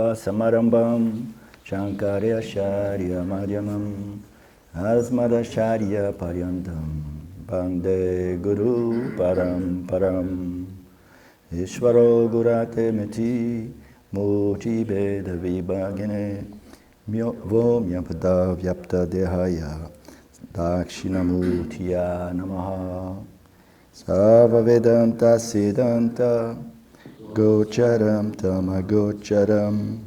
Bhattacharya Samarambam Shankarya Acharya Madhyamam Asmadacharya Paryantam Bande Guru Paramparam Ishvaro Gurate Meti Murti Beda Vibhagine Vomyapada Vyapta Dehaya Dakshinamurtiya Namaha Sava Vedanta Siddhanta Gocharam Tamagocharam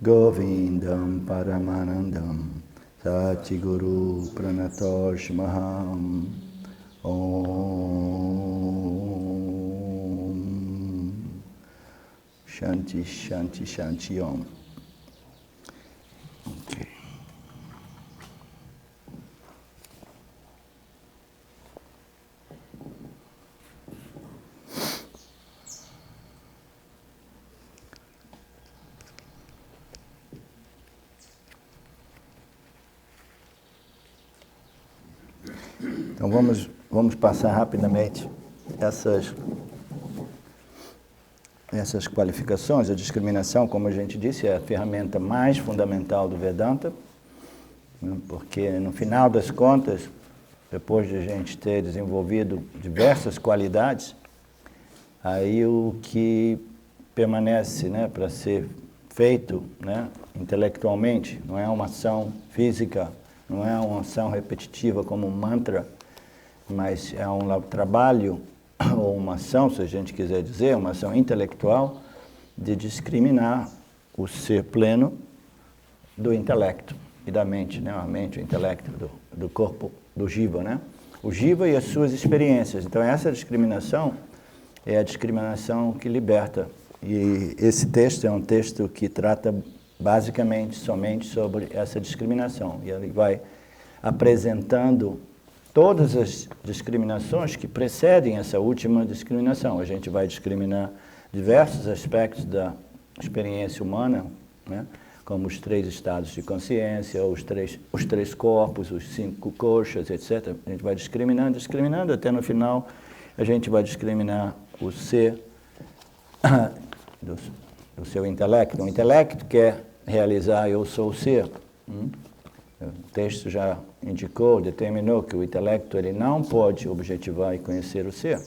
Govindam Paramanandam Satiguru Pranatoshmaham Om Shanti Shanti Shanti Om. Okay. Então vamos passar rapidamente essas qualificações. A discriminação, como a gente disse, é a ferramenta mais fundamental do Vedanta, né? Porque no final das contas, depois de a gente ter desenvolvido diversas qualidades, aí o que permanece, né, para ser feito, né, intelectualmente, não é uma ação física, não é uma ação repetitiva como um mantra, mas é um trabalho, ou uma ação, se a gente quiser dizer, uma ação intelectual, de discriminar o ser pleno do intelecto e da mente, né? A mente, o intelecto, do corpo, do jiva, né? O jiva e as suas experiências. Então essa discriminação é a discriminação que liberta. E esse texto é um texto que trata basicamente, somente sobre essa discriminação. E ele vai apresentando todas as discriminações que precedem essa última discriminação. A gente vai discriminar diversos aspectos da experiência humana, né? Como os 3 estados de consciência, os três corpos, os 5 koshas, etc. A gente vai discriminando, até no final a gente vai discriminar o ser do seu intelecto. O intelecto quer realizar eu sou o ser. O texto já indicou, determinou que o intelecto ele não pode objetivar e conhecer o ser.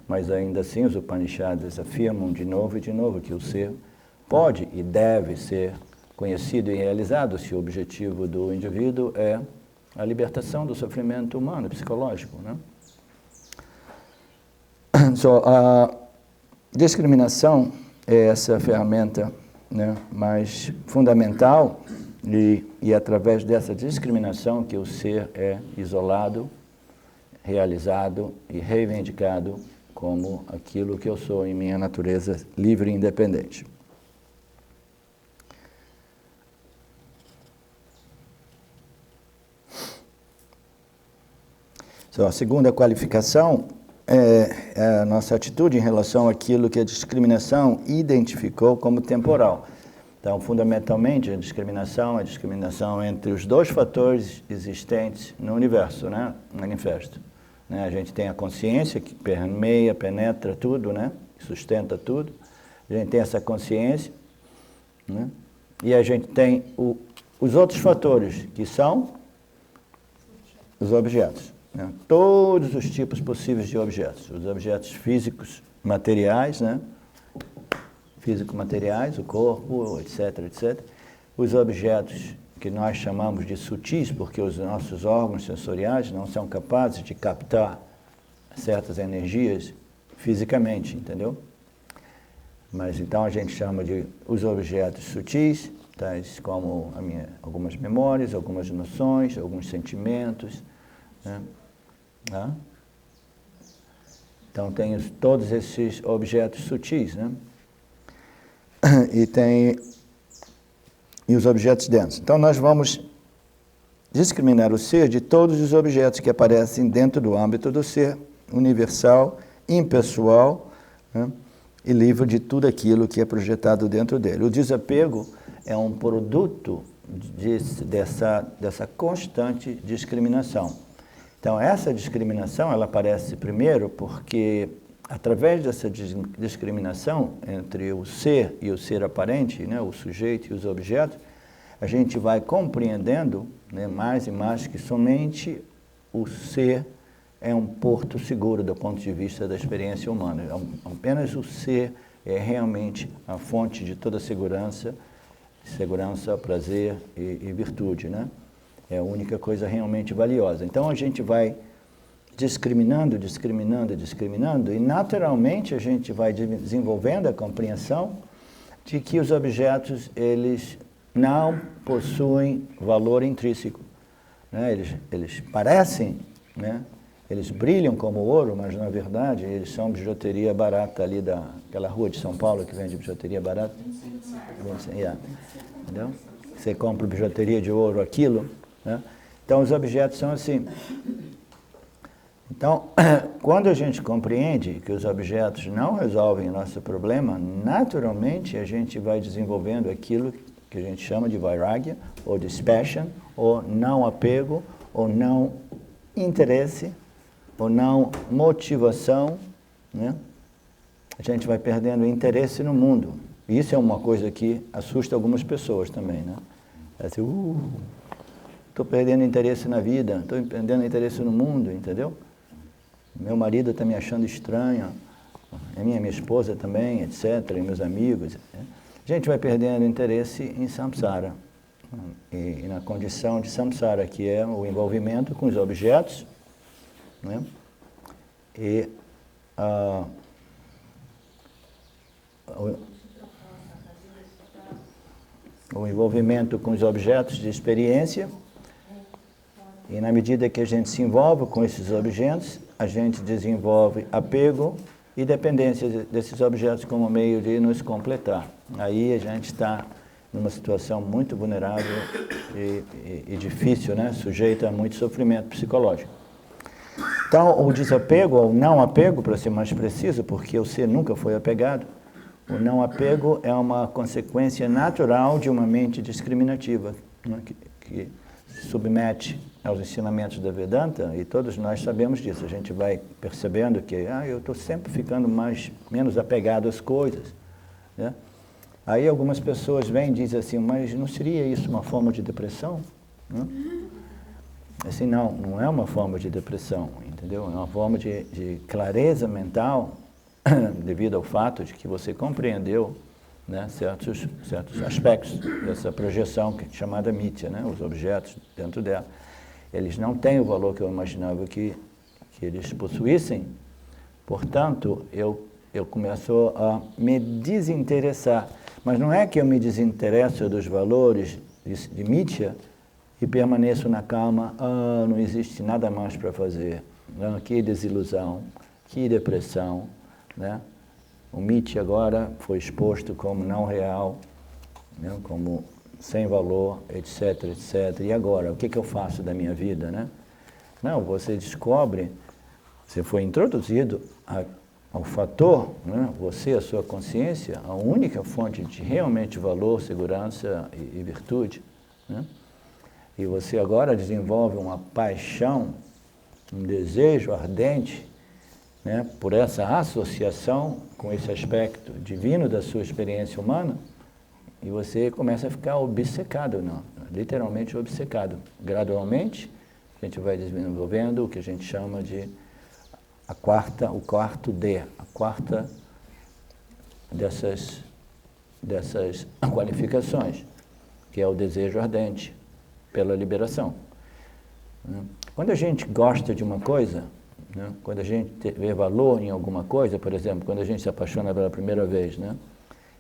Mas ainda assim os Upanishads afirmam de novo e de novo que o ser pode e deve ser conhecido e realizado se o objetivo do indivíduo é a libertação do sofrimento humano, psicológico, né? A discriminação é essa ferramenta, né, mais fundamental e é através dessa discriminação que o ser é isolado, realizado e reivindicado como aquilo que eu sou em minha natureza livre e independente. A segunda qualificação é a nossa atitude em relação àquilo que a discriminação identificou como temporal. Então, fundamentalmente, a discriminação entre os 2 fatores existentes no universo, né? Manifesto. Né? A gente tem a consciência que permeia, penetra tudo, né? Sustenta tudo. A gente tem essa consciência, né? E a gente tem os outros fatores, que são os objetos. Né? Todos os tipos possíveis de objetos. Os objetos físicos, materiais, né? Físico-materiais, o corpo, etc, etc. Os objetos que nós chamamos de sutis, porque os nossos órgãos sensoriais não são capazes de captar certas energias fisicamente, entendeu? Mas então a gente chama de os objetos sutis, tais como algumas memórias, algumas noções, alguns sentimentos, né? Então tem todos esses objetos sutis, né? E os objetos densos. Então nós vamos discriminar o ser de todos os objetos que aparecem dentro do âmbito do ser universal, impessoal, né? E livre de tudo aquilo que é projetado dentro dele. O desapego é um produto dessa constante discriminação. Então essa discriminação ela aparece primeiro porque através dessa discriminação entre o ser e o ser aparente, né, o sujeito e os objetos, a gente vai compreendendo, né, mais e mais que somente o ser é um porto seguro do ponto de vista da experiência humana. Apenas o ser é realmente a fonte de toda segurança, prazer e virtude, né? É a única coisa realmente valiosa. Então a gente vai discriminando, e naturalmente a gente vai desenvolvendo a compreensão de que os objetos, eles não possuem valor intrínseco, né? Eles parecem, né? Eles brilham como ouro, mas na verdade eles são bijuteria barata ali daquela rua de São Paulo que vende bijuteria barata. Entendeu? Você compra bijuteria de ouro, aquilo, né? Então os objetos são assim. Então, quando a gente compreende que os objetos não resolvem o nosso problema, naturalmente a gente vai desenvolvendo aquilo que a gente chama de vairagya, ou dispassion, ou não apego, ou não interesse, ou não motivação, né? A gente vai perdendo interesse no mundo. E isso é uma coisa que assusta algumas pessoas também, né? Assim, estou perdendo interesse na vida, estou perdendo interesse no mundo, entendeu? Meu marido está me achando estranho, a minha esposa também, etc., e meus amigos. A gente vai perdendo interesse em samsara, e na condição de samsara, que é o envolvimento com os objetos, né? E o envolvimento com os objetos de experiência, e na medida que a gente se envolve com esses objetos, a gente desenvolve apego e dependência desses objetos como meio de nos completar. Aí a gente está numa situação muito vulnerável e difícil, né? Sujeita a muito sofrimento psicológico. Então, o desapego, ou não apego, para ser mais preciso, porque o ser nunca foi apegado, o não apego é uma consequência natural de uma mente discriminativa, né? que se submete aos ensinamentos da Vedanta, e todos nós sabemos disso. A gente vai percebendo que eu estou sempre ficando menos apegado às coisas, né? Aí algumas pessoas vêm e dizem assim, mas não seria isso uma forma de depressão? Né? Assim, não é uma forma de depressão, entendeu? É uma forma de clareza mental, devido ao fato de que você compreendeu, né, certos aspectos dessa projeção chamada mithya, né, os objetos dentro dela. Eles não têm o valor que eu imaginava que eles possuíssem, portanto, eu começo a me desinteressar. Mas não é que eu me desinteresso dos valores de mithya e permaneço na calma, não existe nada mais para fazer, que desilusão, que depressão, né? O mithya agora foi exposto como não real, né? Como sem valor, etc, etc. E agora, o que eu faço da minha vida, né? Não, você descobre, você foi introduzido ao fator, né? Você, a sua consciência, a única fonte de realmente valor, segurança e virtude, né? E você agora desenvolve uma paixão, um desejo ardente, né, por essa associação com esse aspecto divino da sua experiência humana, e você começa a ficar obcecado, literalmente obcecado. Gradualmente, a gente vai desenvolvendo o que a gente chama de o quarto D, a quarta dessas qualificações, que é o desejo ardente pela liberação. Quando a gente gosta de uma coisa, né, quando a gente vê valor em alguma coisa, por exemplo, quando a gente se apaixona pela primeira vez, né,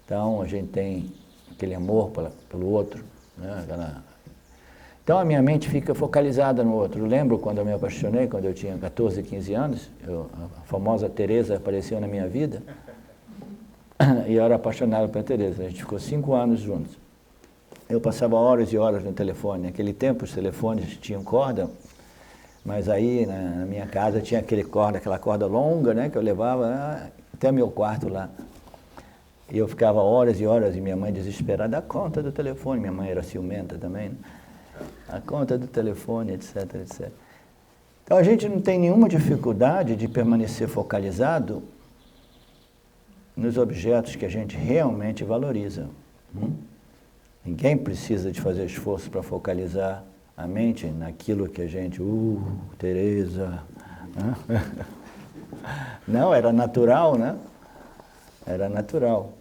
então a gente tem aquele amor pelo outro, né, então a minha mente fica focalizada no outro. Eu lembro quando eu me apaixonei, quando eu tinha 14, 15 anos, a famosa Teresa apareceu na minha vida, e eu era apaixonado pela Teresa. A gente ficou 5 anos juntos. Eu passava horas e horas no telefone. Naquele tempo os telefones tinham corda, mas aí na minha casa tinha aquela corda longa, né, que eu levava até meu quarto lá. E eu ficava horas e horas, e minha mãe desesperada, a conta do telefone. Minha mãe era ciumenta também, né? A conta do telefone, etc, etc. Então a gente não tem nenhuma dificuldade de permanecer focalizado nos objetos que a gente realmente valoriza. Ninguém precisa de fazer esforço para focalizar a mente naquilo que a gente... Teresa... Não, era natural, né? Era natural.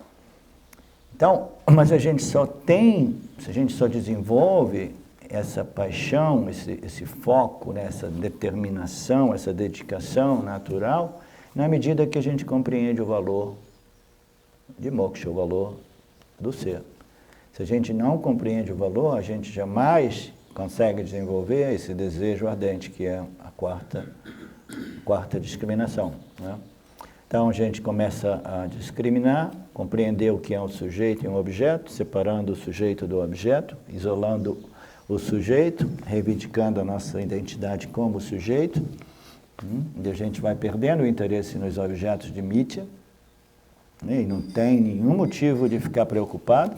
Então, mas a gente só tem, se a gente só desenvolve essa paixão, esse foco, né, essa determinação, essa dedicação natural, na medida que a gente compreende o valor de moksha, o valor do ser. Se a gente não compreende o valor, a gente jamais consegue desenvolver esse desejo ardente, que é a quarta discriminação, né? Então a gente começa a discriminar, compreender o que é um sujeito e um objeto, separando o sujeito do objeto, isolando o sujeito, reivindicando a nossa identidade como sujeito, e a gente vai perdendo o interesse nos objetos de mithya, e não tem nenhum motivo de ficar preocupado.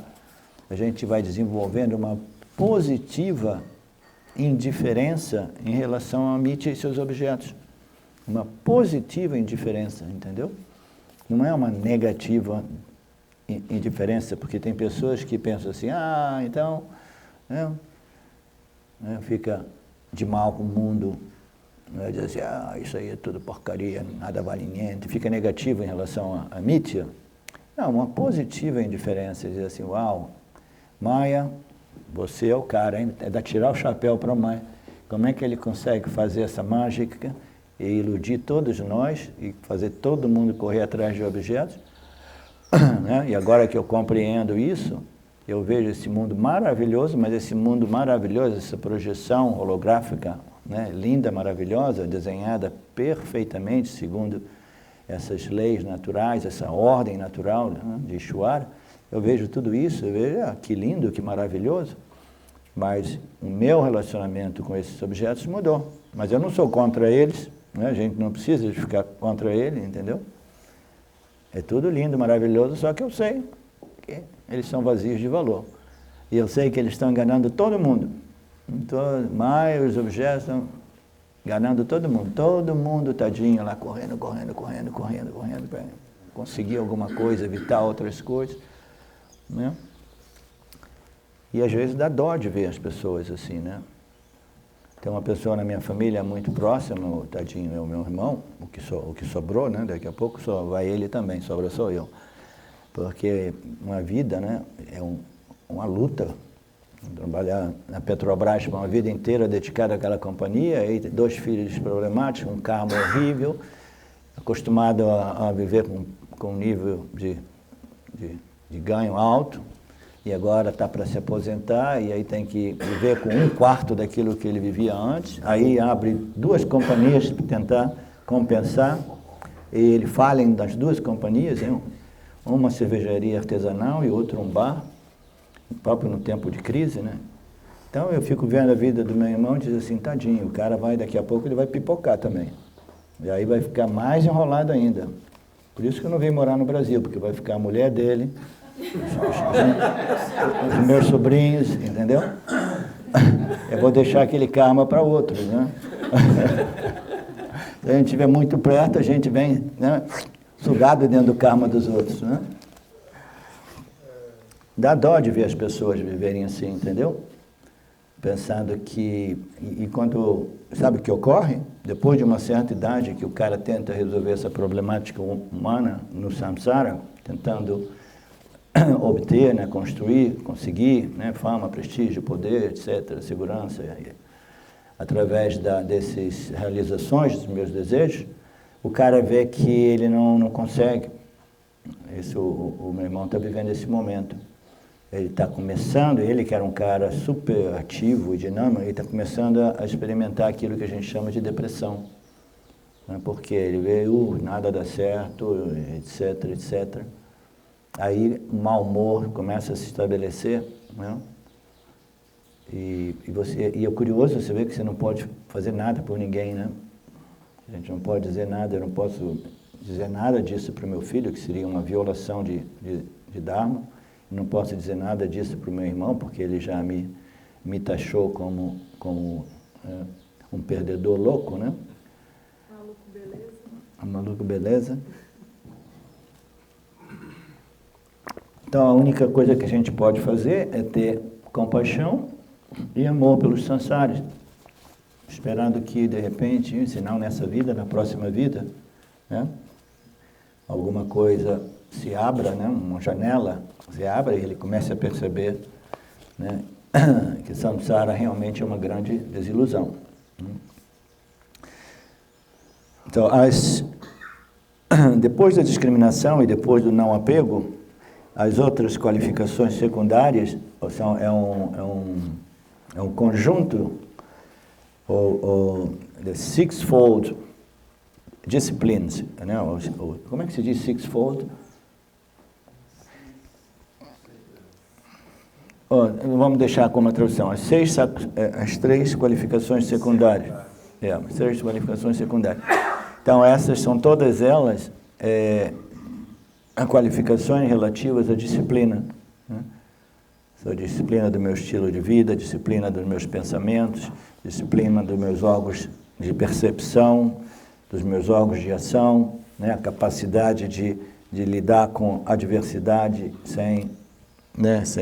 A gente vai desenvolvendo uma positiva indiferença em relação a mithya e seus objetos. Uma positiva indiferença, entendeu? Não é uma negativa indiferença, porque tem pessoas que pensam assim, então, fica de mal com o mundo, diz assim, isso aí é tudo porcaria, nada vale niente, fica negativo em relação a mithya. Não, uma positiva indiferença, diz assim, uau, Maya, você é o cara, hein? É de tirar o chapéu para o Maya. Como é que ele consegue fazer essa mágica e iludir todos nós e fazer todo mundo correr atrás de objetos? Né? E agora que eu compreendo isso, eu vejo esse mundo maravilhoso, mas esse mundo maravilhoso, essa projeção holográfica, né, linda, maravilhosa, desenhada perfeitamente segundo essas leis naturais, essa ordem natural, né, de Ishvara, eu vejo tudo isso, eu vejo, que lindo, que maravilhoso, mas o meu relacionamento com esses objetos mudou. Mas eu não sou contra eles, né? A gente não precisa de ficar contra ele, entendeu? É tudo lindo, maravilhoso, só que eu sei que eles são vazios de valor. E eu sei que eles estão enganando todo mundo. Então, mais os objetos estão enganando todo mundo. Todo mundo, tadinho, lá correndo para conseguir alguma coisa, evitar outras coisas, né? E às vezes dá dó de ver as pessoas assim, né? Tem uma pessoa na minha família muito próxima, o tadinho é o meu irmão, o que sobrou, né? Daqui a pouco só vai ele também, sobra só eu. Porque uma vida, né, é uma luta. Trabalhar na Petrobras uma vida inteira dedicada àquela companhia, e 2 filhos problemáticos, um karma horrível, acostumado a viver com um nível de ganho alto, e agora está para se aposentar, e aí tem que viver com 1/4 daquilo que ele vivia antes. Aí abre 2 companhias para tentar compensar, e ele fala das 2 companhias, hein? Uma cervejaria artesanal e outra um bar, próprio no tempo de crise, né? Então eu fico vendo a vida do meu irmão e diz assim, tadinho, o cara daqui a pouco ele vai pipocar também. E aí vai ficar mais enrolado ainda. Por isso que eu não vim morar no Brasil, porque vai ficar a mulher dele, os meus sobrinhos, entendeu? Eu vou deixar aquele karma para outros, né? Se a gente estiver muito perto, a gente vem, né, sugado dentro do karma dos outros, né? Dá dó de ver as pessoas viverem assim, entendeu? Pensando que... E quando... Sabe o que ocorre? Depois de uma certa idade que o cara tenta resolver essa problemática humana no samsara, tentando obter, né, construir, conseguir, né, fama, prestígio, poder, etc., segurança, através dessas realizações dos meus desejos, o cara vê que ele não consegue. O meu irmão está vivendo esse momento. Ele está começando, ele que era um cara super ativo e dinâmico, ele está começando a experimentar aquilo que a gente chama de depressão. Né? Porque ele vê, nada dá certo, etc, etc. Aí o mau humor começa a se estabelecer, né? E é curioso você ver que você não pode fazer nada por ninguém, né? A gente não pode dizer nada, eu não posso dizer nada disso para o meu filho, que seria uma violação de Dharma. Não posso dizer nada disso para o meu irmão, porque ele já me taxou como um perdedor louco, né? Maluco beleza. Um maluco beleza. Então, a única coisa que a gente pode fazer é ter compaixão e amor pelos sansaris, esperando que, de repente, se não nessa vida, na próxima vida, né, alguma coisa se abra, né, uma janela se abra e ele comece a perceber, né, que samsara realmente é uma grande desilusão. Então, depois da discriminação e depois do não apego, as outras qualificações secundárias é um conjunto, the sixfold disciplines, né? Como é que se diz sixfold? Vamos deixar como a tradução, as três qualificações secundárias. As três qualificações secundárias. Então, essas são todas elas qualificações relativas à disciplina. Né? A disciplina do meu estilo de vida, disciplina dos meus pensamentos, disciplina dos meus órgãos de percepção, dos meus órgãos de ação, né? A capacidade de lidar com adversidade sem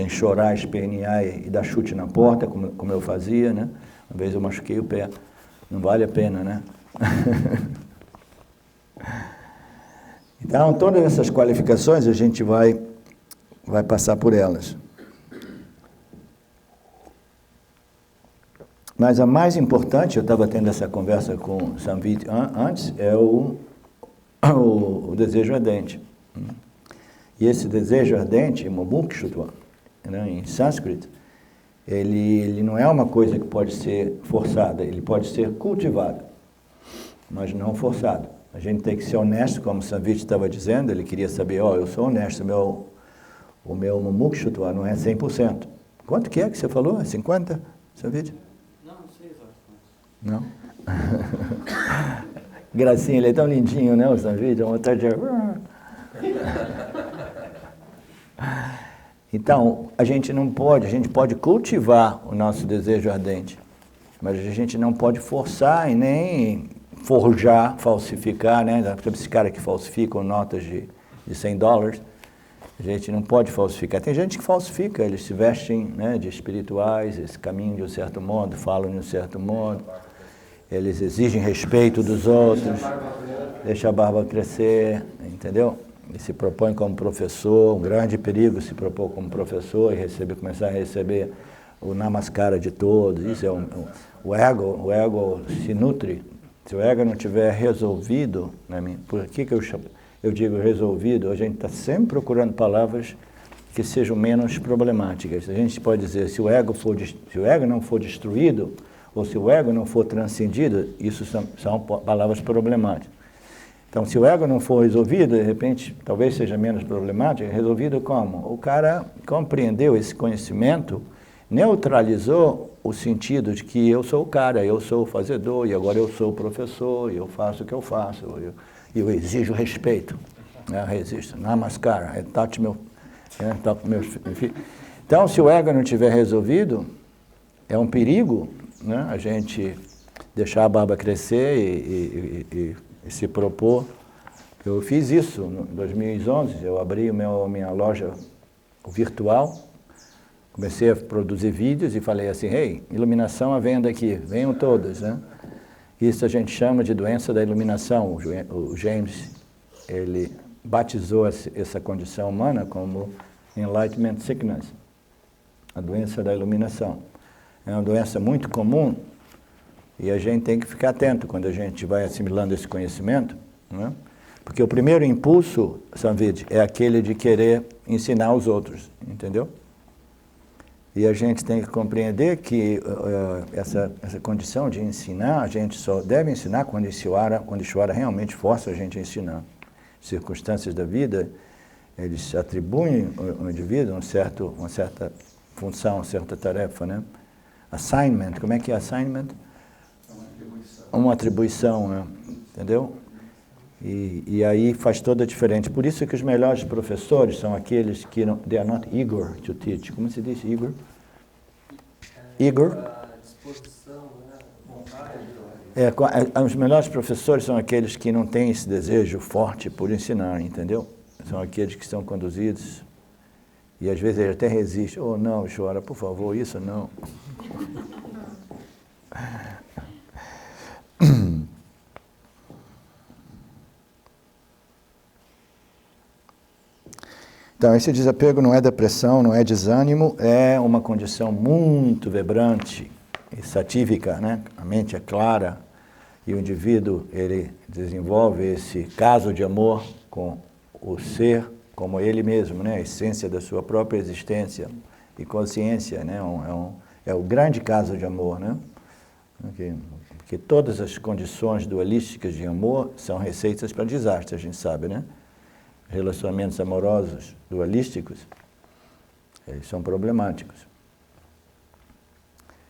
chorar, espernear e dar chute na porta, como eu fazia, né? Uma vez eu machuquei o pé. Não vale a pena, né? Então, todas essas qualificações a gente vai passar por elas. Mas a mais importante, eu estava tendo essa conversa com o Samvit antes, é o desejo ardente. E esse desejo ardente, mumukshutva, né, em sânscrito, ele não é uma coisa que pode ser forçada, ele pode ser cultivado, mas não forçado. A gente tem que ser honesto, como o Samvit estava dizendo, ele queria saber, eu sou honesto, o meu mumukshutva não é 100%. Quanto que você falou? É 50%, Samvit? Não sei exatamente. Não? Gracinha, ele é tão lindinho, né, o Samvit? Vontade de... Então, a gente pode cultivar o nosso desejo ardente, mas a gente não pode forçar e nem forjar, falsificar, né? Esse cara que falsifica notas de $100, a gente não pode falsificar. Tem gente que falsifica, eles se vestem, né, de espirituais, eles caminham de um certo modo, falam de um certo modo, eles exigem respeito dos outros, deixa a barba crescer, entendeu? E se propõe como professor, um grande perigo se propor como professor e começar a receber o namaskara de todos. Isso é o ego se nutre. Se o ego não tiver resolvido, né, por que eu digo resolvido? A gente está sempre procurando palavras que sejam menos problemáticas. A gente pode dizer, se o ego não for destruído, ou se o ego não for transcendido, isso são palavras problemáticas. Então, se o ego não for resolvido, de repente, talvez seja menos problemático. Resolvido como? O cara compreendeu esse conhecimento, neutralizou o sentido de que eu sou o cara, eu sou o fazedor, e agora eu sou o professor, e eu faço o que eu faço, eu exijo respeito. Eu resisto. Namaskara, toque meus filhos. Então, se o ego não tiver resolvido, é um perigo, né, a gente deixar a barba crescer e se propor. Eu fiz isso em 2011, eu abri minha loja virtual, comecei a produzir vídeos e falei assim, iluminação à venda aqui, venham todos, né? Isso a gente chama de doença da iluminação. O James, ele batizou essa condição humana como enlightenment sickness, a doença da iluminação. É uma doença muito comum. E a gente tem que ficar atento quando a gente vai assimilando esse conhecimento, né? Porque o primeiro impulso, Samvit, é aquele de querer ensinar os outros, entendeu? E a gente tem que compreender que essa condição de ensinar, a gente só deve ensinar quando Ishvara realmente força a gente a ensinar. Circunstâncias da vida, eles atribuem ao indivíduo uma certa função, uma certa tarefa, né? Assignment, como é que é assignment? Uma atribuição, né? Entendeu? E aí faz toda a diferença. Por isso que os melhores professores são aqueles que não, they are not eager to teach. Como se diz eager? Eager? Disposição, né? Vontade. Os melhores professores são aqueles que não têm esse desejo forte por ensinar, entendeu? São aqueles que são conduzidos E às vezes ele até resiste. Oh, não, Ishvara, por favor, isso não. Então, esse desapego não é depressão, não é desânimo, é uma condição muito vibrante e satívica, né? A mente é clara e o indivíduo, ele desenvolve esse caso de amor com o ser como ele mesmo, né? A essência da sua própria existência e consciência, né? É o grande caso de amor, né? Porque todas as condições dualísticas de amor são receitas para desastre, a gente sabe, né? Relacionamentos amorosos dualísticos, eles são problemáticos.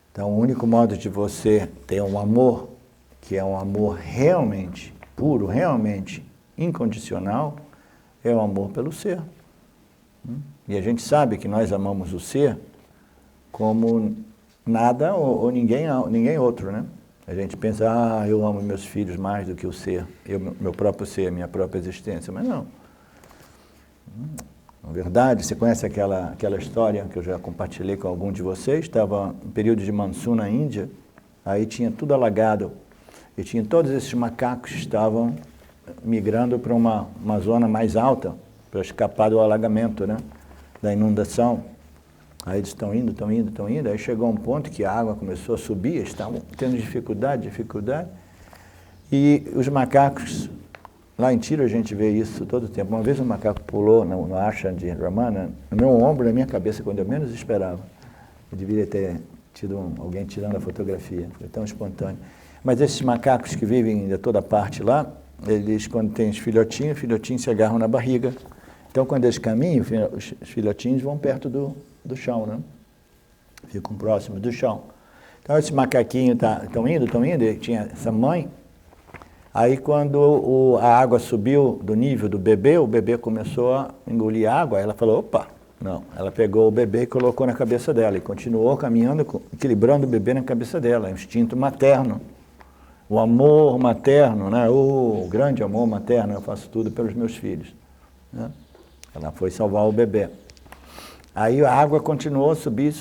Então, o único modo de você ter um amor, que é um amor realmente puro, realmente incondicional, é o amor pelo ser. E a gente sabe que nós amamos o ser como nada ou ninguém outro, né? A gente pensa, eu amo meus filhos mais do que o ser, meu próprio ser, minha própria existência, mas não. Na verdade, você conhece aquela história que eu já compartilhei com algum de vocês? Estava em período de monsoon na Índia, aí tinha tudo alagado, e tinha todos esses macacos que estavam migrando para uma zona mais alta, para escapar do alagamento, né? Da inundação. Aí eles estão indo, aí chegou um ponto que a água começou a subir, eles estavam tendo dificuldade, e os macacos, lá em Tiro a gente vê isso todo o tempo. Uma vez um macaco pulou no ashram de Ramana, no meu ombro, na minha cabeça, quando eu menos esperava. Eu deveria ter tido alguém tirando a fotografia, foi tão espontâneo. Mas esses macacos que vivem de toda parte lá, eles, quando tem os filhotinhos se agarram na barriga. Então, quando eles caminham, os filhotinhos vão perto do chão, né? Ficam próximos do chão. Então, esse macaquinho estão indo, e tinha essa mãe. Aí, quando a água subiu do nível do bebê, o bebê começou a engolir água, aí ela falou, opa, não. Ela pegou o bebê e colocou na cabeça dela, e continuou caminhando, equilibrando o bebê na cabeça dela, é um instinto materno. O amor materno, né? O grande amor materno, eu faço tudo pelos meus filhos, né? Ela foi salvar o bebê. Aí a água continuou a subir,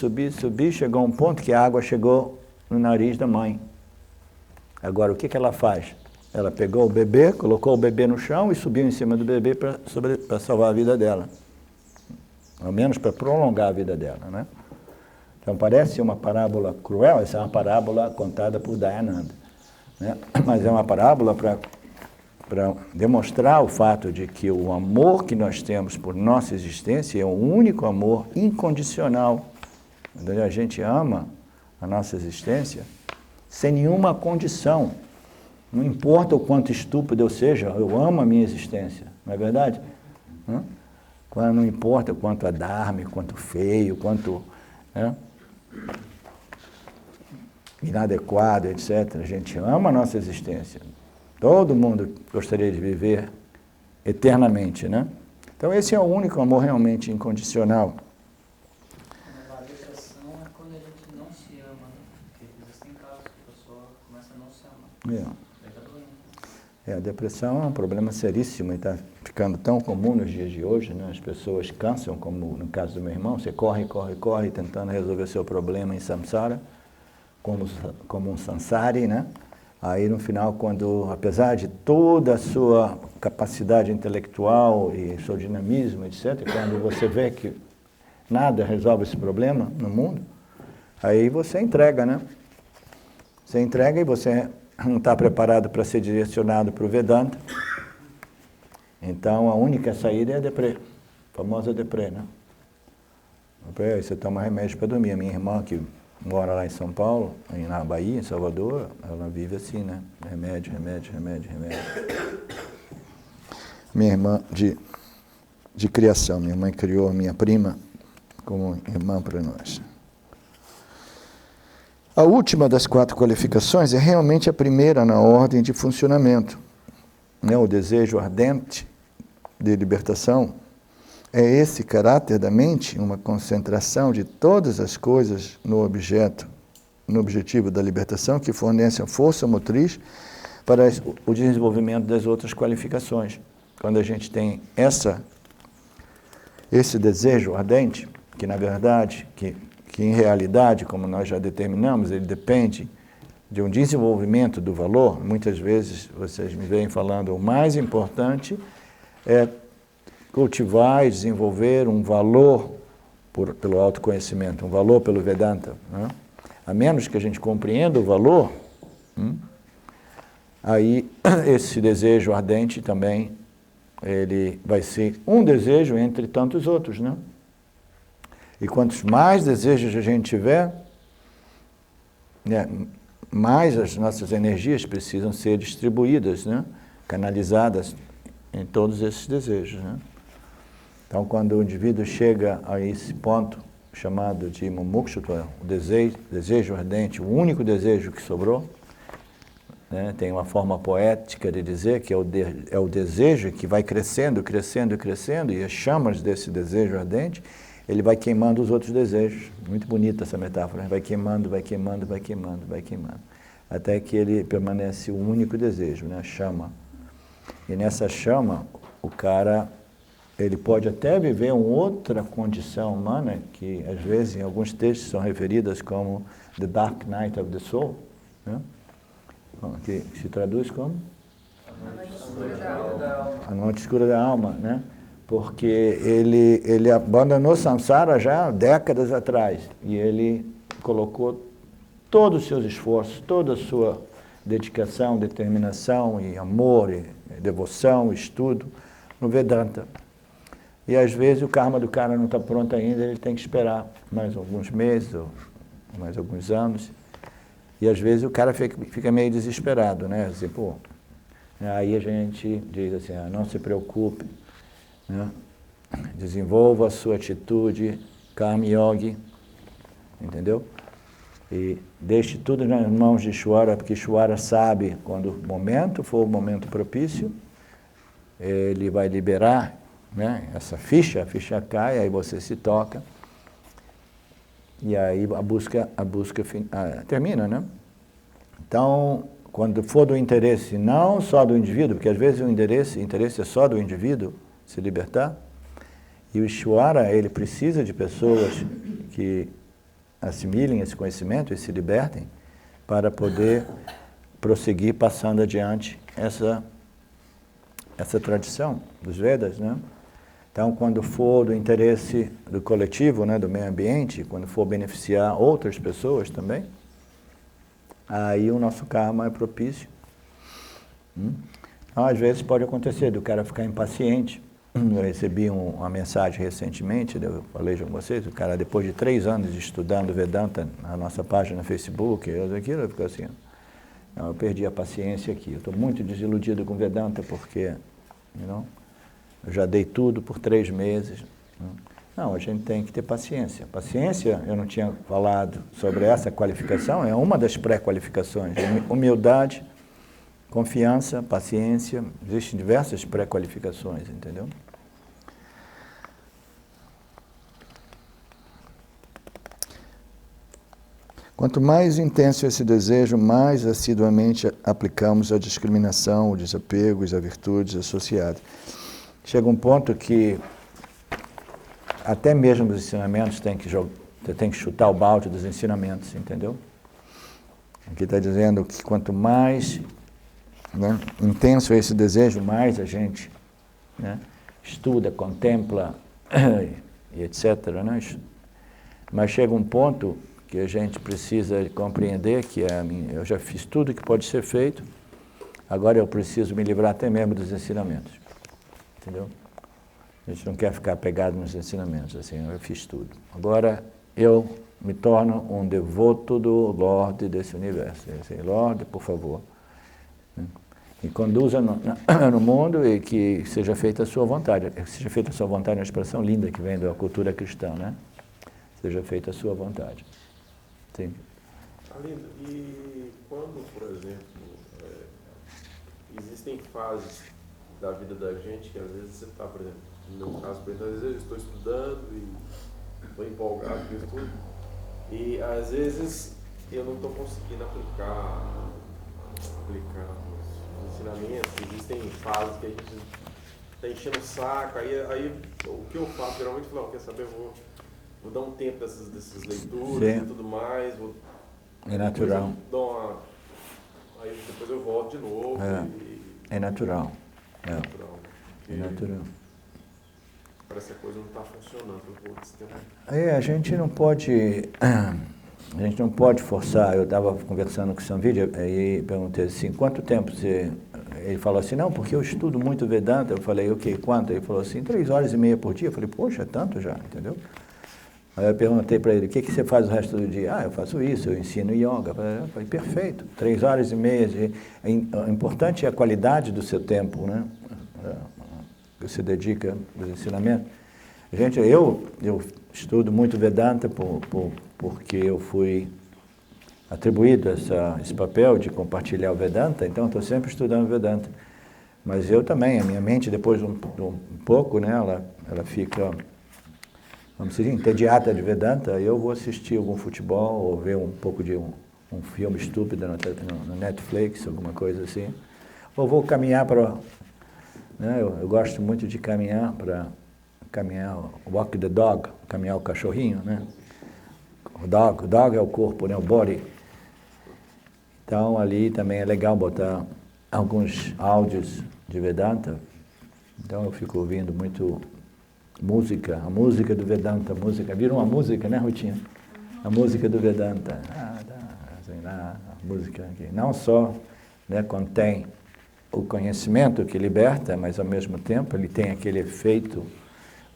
chegou um ponto que a água chegou no nariz da mãe. Agora, o que ela faz? Ela pegou o bebê, colocou o bebê no chão e subiu em cima do bebê para salvar a vida dela. Ao menos para prolongar a vida dela, né? Então parece uma parábola cruel, essa é uma parábola contada por Dayananda, né? Mas é uma parábola para demonstrar o fato de que o amor que nós temos por nossa existência é o único amor incondicional. Onde a gente ama a nossa existência sem nenhuma condição. Não importa o quanto estúpido eu seja, eu amo a minha existência, não é verdade? Não importa o quanto é dharma, quanto feio, quanto inadequado, etc. A gente ama a nossa existência. Todo mundo gostaria de viver eternamente, né? Então esse é o único amor realmente incondicional. A depressão é quando a gente não se ama, né? Porque existem casos que a pessoa começa a não se amar. A depressão é um problema seríssimo e está ficando tão comum nos dias de hoje, né? As pessoas cansam, como no caso do meu irmão, você corre, tentando resolver seu problema em samsara, como um sansari, né? Aí no final, apesar de toda a sua capacidade intelectual e seu dinamismo, etc., quando você vê que nada resolve esse problema no mundo, aí você entrega, né? Você entrega e você não está preparado para ser direcionado para o Vedanta. Então a única saída é a deprê, a famosa deprê, né? Aí você toma remédio para dormir. A minha irmã, que mora lá em São Paulo, na Bahia, em Salvador, ela vive assim, né? Remédio. Minha irmã de criação, minha mãe criou a minha prima como irmã para nós. A última das 4 qualificações é realmente a primeira na ordem de funcionamento. O desejo ardente de libertação é esse caráter da mente, uma concentração de todas as coisas no objetivo da libertação, que fornece a força motriz para o desenvolvimento das outras qualificações. Quando a gente tem esse desejo ardente, que na verdade, que em realidade, como nós já determinamos, ele depende de um desenvolvimento do valor. Muitas vezes vocês me vêm falando, o mais importante é cultivar e desenvolver um valor pelo autoconhecimento, um valor pelo Vedanta, né? A menos que a gente compreenda o valor, aí esse desejo ardente também, ele vai ser um desejo entre tantos outros, né? E quantos mais desejos a gente tiver, né, mais as nossas energias precisam ser distribuídas, né? Canalizadas em todos esses desejos, né? Então, quando o indivíduo chega a esse ponto chamado de mumukshutva, o desejo ardente, o único desejo que sobrou, né? Tem uma forma poética de dizer que é o desejo que vai crescendo, crescendo, crescendo, e as chamas desse desejo ardente, ele vai queimando os outros desejos. Muito bonita essa metáfora, né? Vai queimando, vai queimando, vai queimando, vai queimando, até que ele permanece o único desejo, né? A chama. E nessa chama, o cara, ele pode até viver uma outra condição humana, que às vezes em alguns textos são referidas como The Dark Night of the Soul, né? Que se traduz como? A noite escura da alma. A noite escura da alma, né? Porque ele abandonou Samsara já décadas atrás, e ele colocou todos os seus esforços, toda a sua dedicação, determinação e amor, e devoção, estudo no Vedanta. E às vezes o karma do cara não está pronto ainda, ele tem que esperar mais alguns meses ou mais alguns anos. E às vezes o cara fica meio desesperado, né? Assim, pô, aí a gente diz assim, não se preocupe, né? Desenvolva a sua atitude karma yogi, entendeu? E deixe tudo nas mãos de Ishvara, porque Ishvara sabe quando o momento for o momento propício, ele vai liberar, né, essa ficha, a ficha cai, aí você se toca, e aí a busca termina, né? Então, quando for do interesse não só do indivíduo, porque às vezes o interesse é só do indivíduo se libertar, e o Ishvara, ele precisa de pessoas que assimilem esse conhecimento e se libertem para poder prosseguir passando adiante essa tradição dos Vedas, né? Então, quando for do interesse do coletivo, né, do meio ambiente, quando for beneficiar outras pessoas também, aí o nosso karma é propício. Então, às vezes pode acontecer do cara ficar impaciente. Eu recebi uma mensagem recentemente, eu falei com vocês, o cara depois de 3 anos estudando Vedanta na nossa página no Facebook, aquilo ficou assim, eu perdi a paciência aqui, eu estou muito desiludido com Vedanta porque eu já dei tudo por 3 meses. Não, a gente tem que ter paciência. Paciência, eu não tinha falado sobre essa qualificação, é uma das pré-qualificações. Humildade, confiança, paciência, existem diversas pré-qualificações, entendeu? Quanto mais intenso esse desejo, mais assiduamente aplicamos a discriminação, o desapego e as virtudes associadas. Chega um ponto que até mesmo os ensinamentos você tem que chutar o balde dos ensinamentos, entendeu? Aqui está dizendo que quanto mais, né, intenso é esse desejo, mais a gente, né, estuda, contempla e etc., né? Mas chega um ponto que a gente precisa compreender que eu já fiz tudo que pode ser feito, agora eu preciso me livrar até mesmo dos ensinamentos, entendeu? A gente não quer ficar pegado nos ensinamentos, assim, eu fiz tudo. Agora eu me torno um devoto do Lorde desse universo. Assim, Lorde, por favor, me conduza no mundo e que seja feita a sua vontade. Que seja feita a sua vontade é uma expressão linda que vem da cultura cristã, né? Seja feita a sua vontade. Sim. Arlindo, e quando, por exemplo, existem fases da vida da gente que às vezes você está, por exemplo, no meu caso, às vezes eu estou estudando e estou empolgado com isso tudo, e às vezes eu não estou conseguindo aplicar os ensinamentos. Existem fases que a gente tá enchendo o saco, aí o que eu faço geralmente eu falo, quer saber, vou dar um tempo dessas leituras Sim. e tudo mais, É natural. Aí depois eu volto de novo. É natural. É natural. É natural. Parece que a coisa não está funcionando, eu vou desse tempo. A gente não pode forçar. Eu estava conversando com o Samvide e perguntei assim, quanto tempo você... Ele falou assim, não, porque eu estudo muito Vedanta. Eu falei, ok, quanto? Ele falou assim, 3h30 por dia. Eu falei, poxa, é tanto já, entendeu? Aí eu perguntei para ele, o que você faz o resto do dia? Eu faço isso, eu ensino yoga. Eu falei, perfeito, 3h30. O importante é a qualidade do seu tempo, né? Que você dedica aos ensinamentos. Gente, eu estudo muito Vedanta porque eu fui atribuído esse papel de compartilhar o Vedanta, então estou sempre estudando Vedanta. Mas eu também, a minha mente, depois de um pouco, né, ela fica, vamos dizer, entediada de Vedanta, eu vou assistir algum futebol ou ver um pouco de um filme estúpido no Netflix, alguma coisa assim. Ou vou caminhar para... Né, eu gosto muito de caminhar, walk the dog, caminhar o cachorrinho, né? O dog é o corpo, né, o body. Então ali também é legal botar alguns áudios de Vedanta. Então eu fico ouvindo muito música, a música do Vedanta, vira uma música, né, Rutinha? A música do Vedanta. A música que não só, né, contém o conhecimento que liberta, mas ao mesmo tempo ele tem aquele efeito,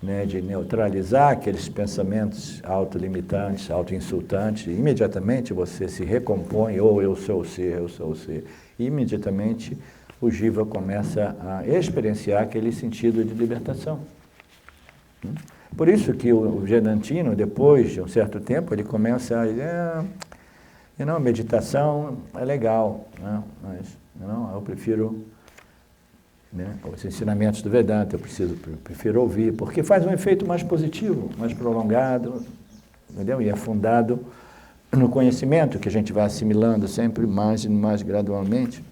né, de neutralizar aqueles pensamentos autolimitantes, autoinsultantes, e imediatamente você se recompõe, ou eu sou o ser, e imediatamente o Jiva começa a experienciar aquele sentido de libertação. Por isso que o Vedantino, depois de um certo tempo, ele começa a dizer, meditação é legal, né, mas eu prefiro, né, os ensinamentos do Vedanta, eu prefiro ouvir, porque faz um efeito mais positivo, mais prolongado, entendeu? E é fundado no conhecimento que a gente vai assimilando sempre mais e mais gradualmente.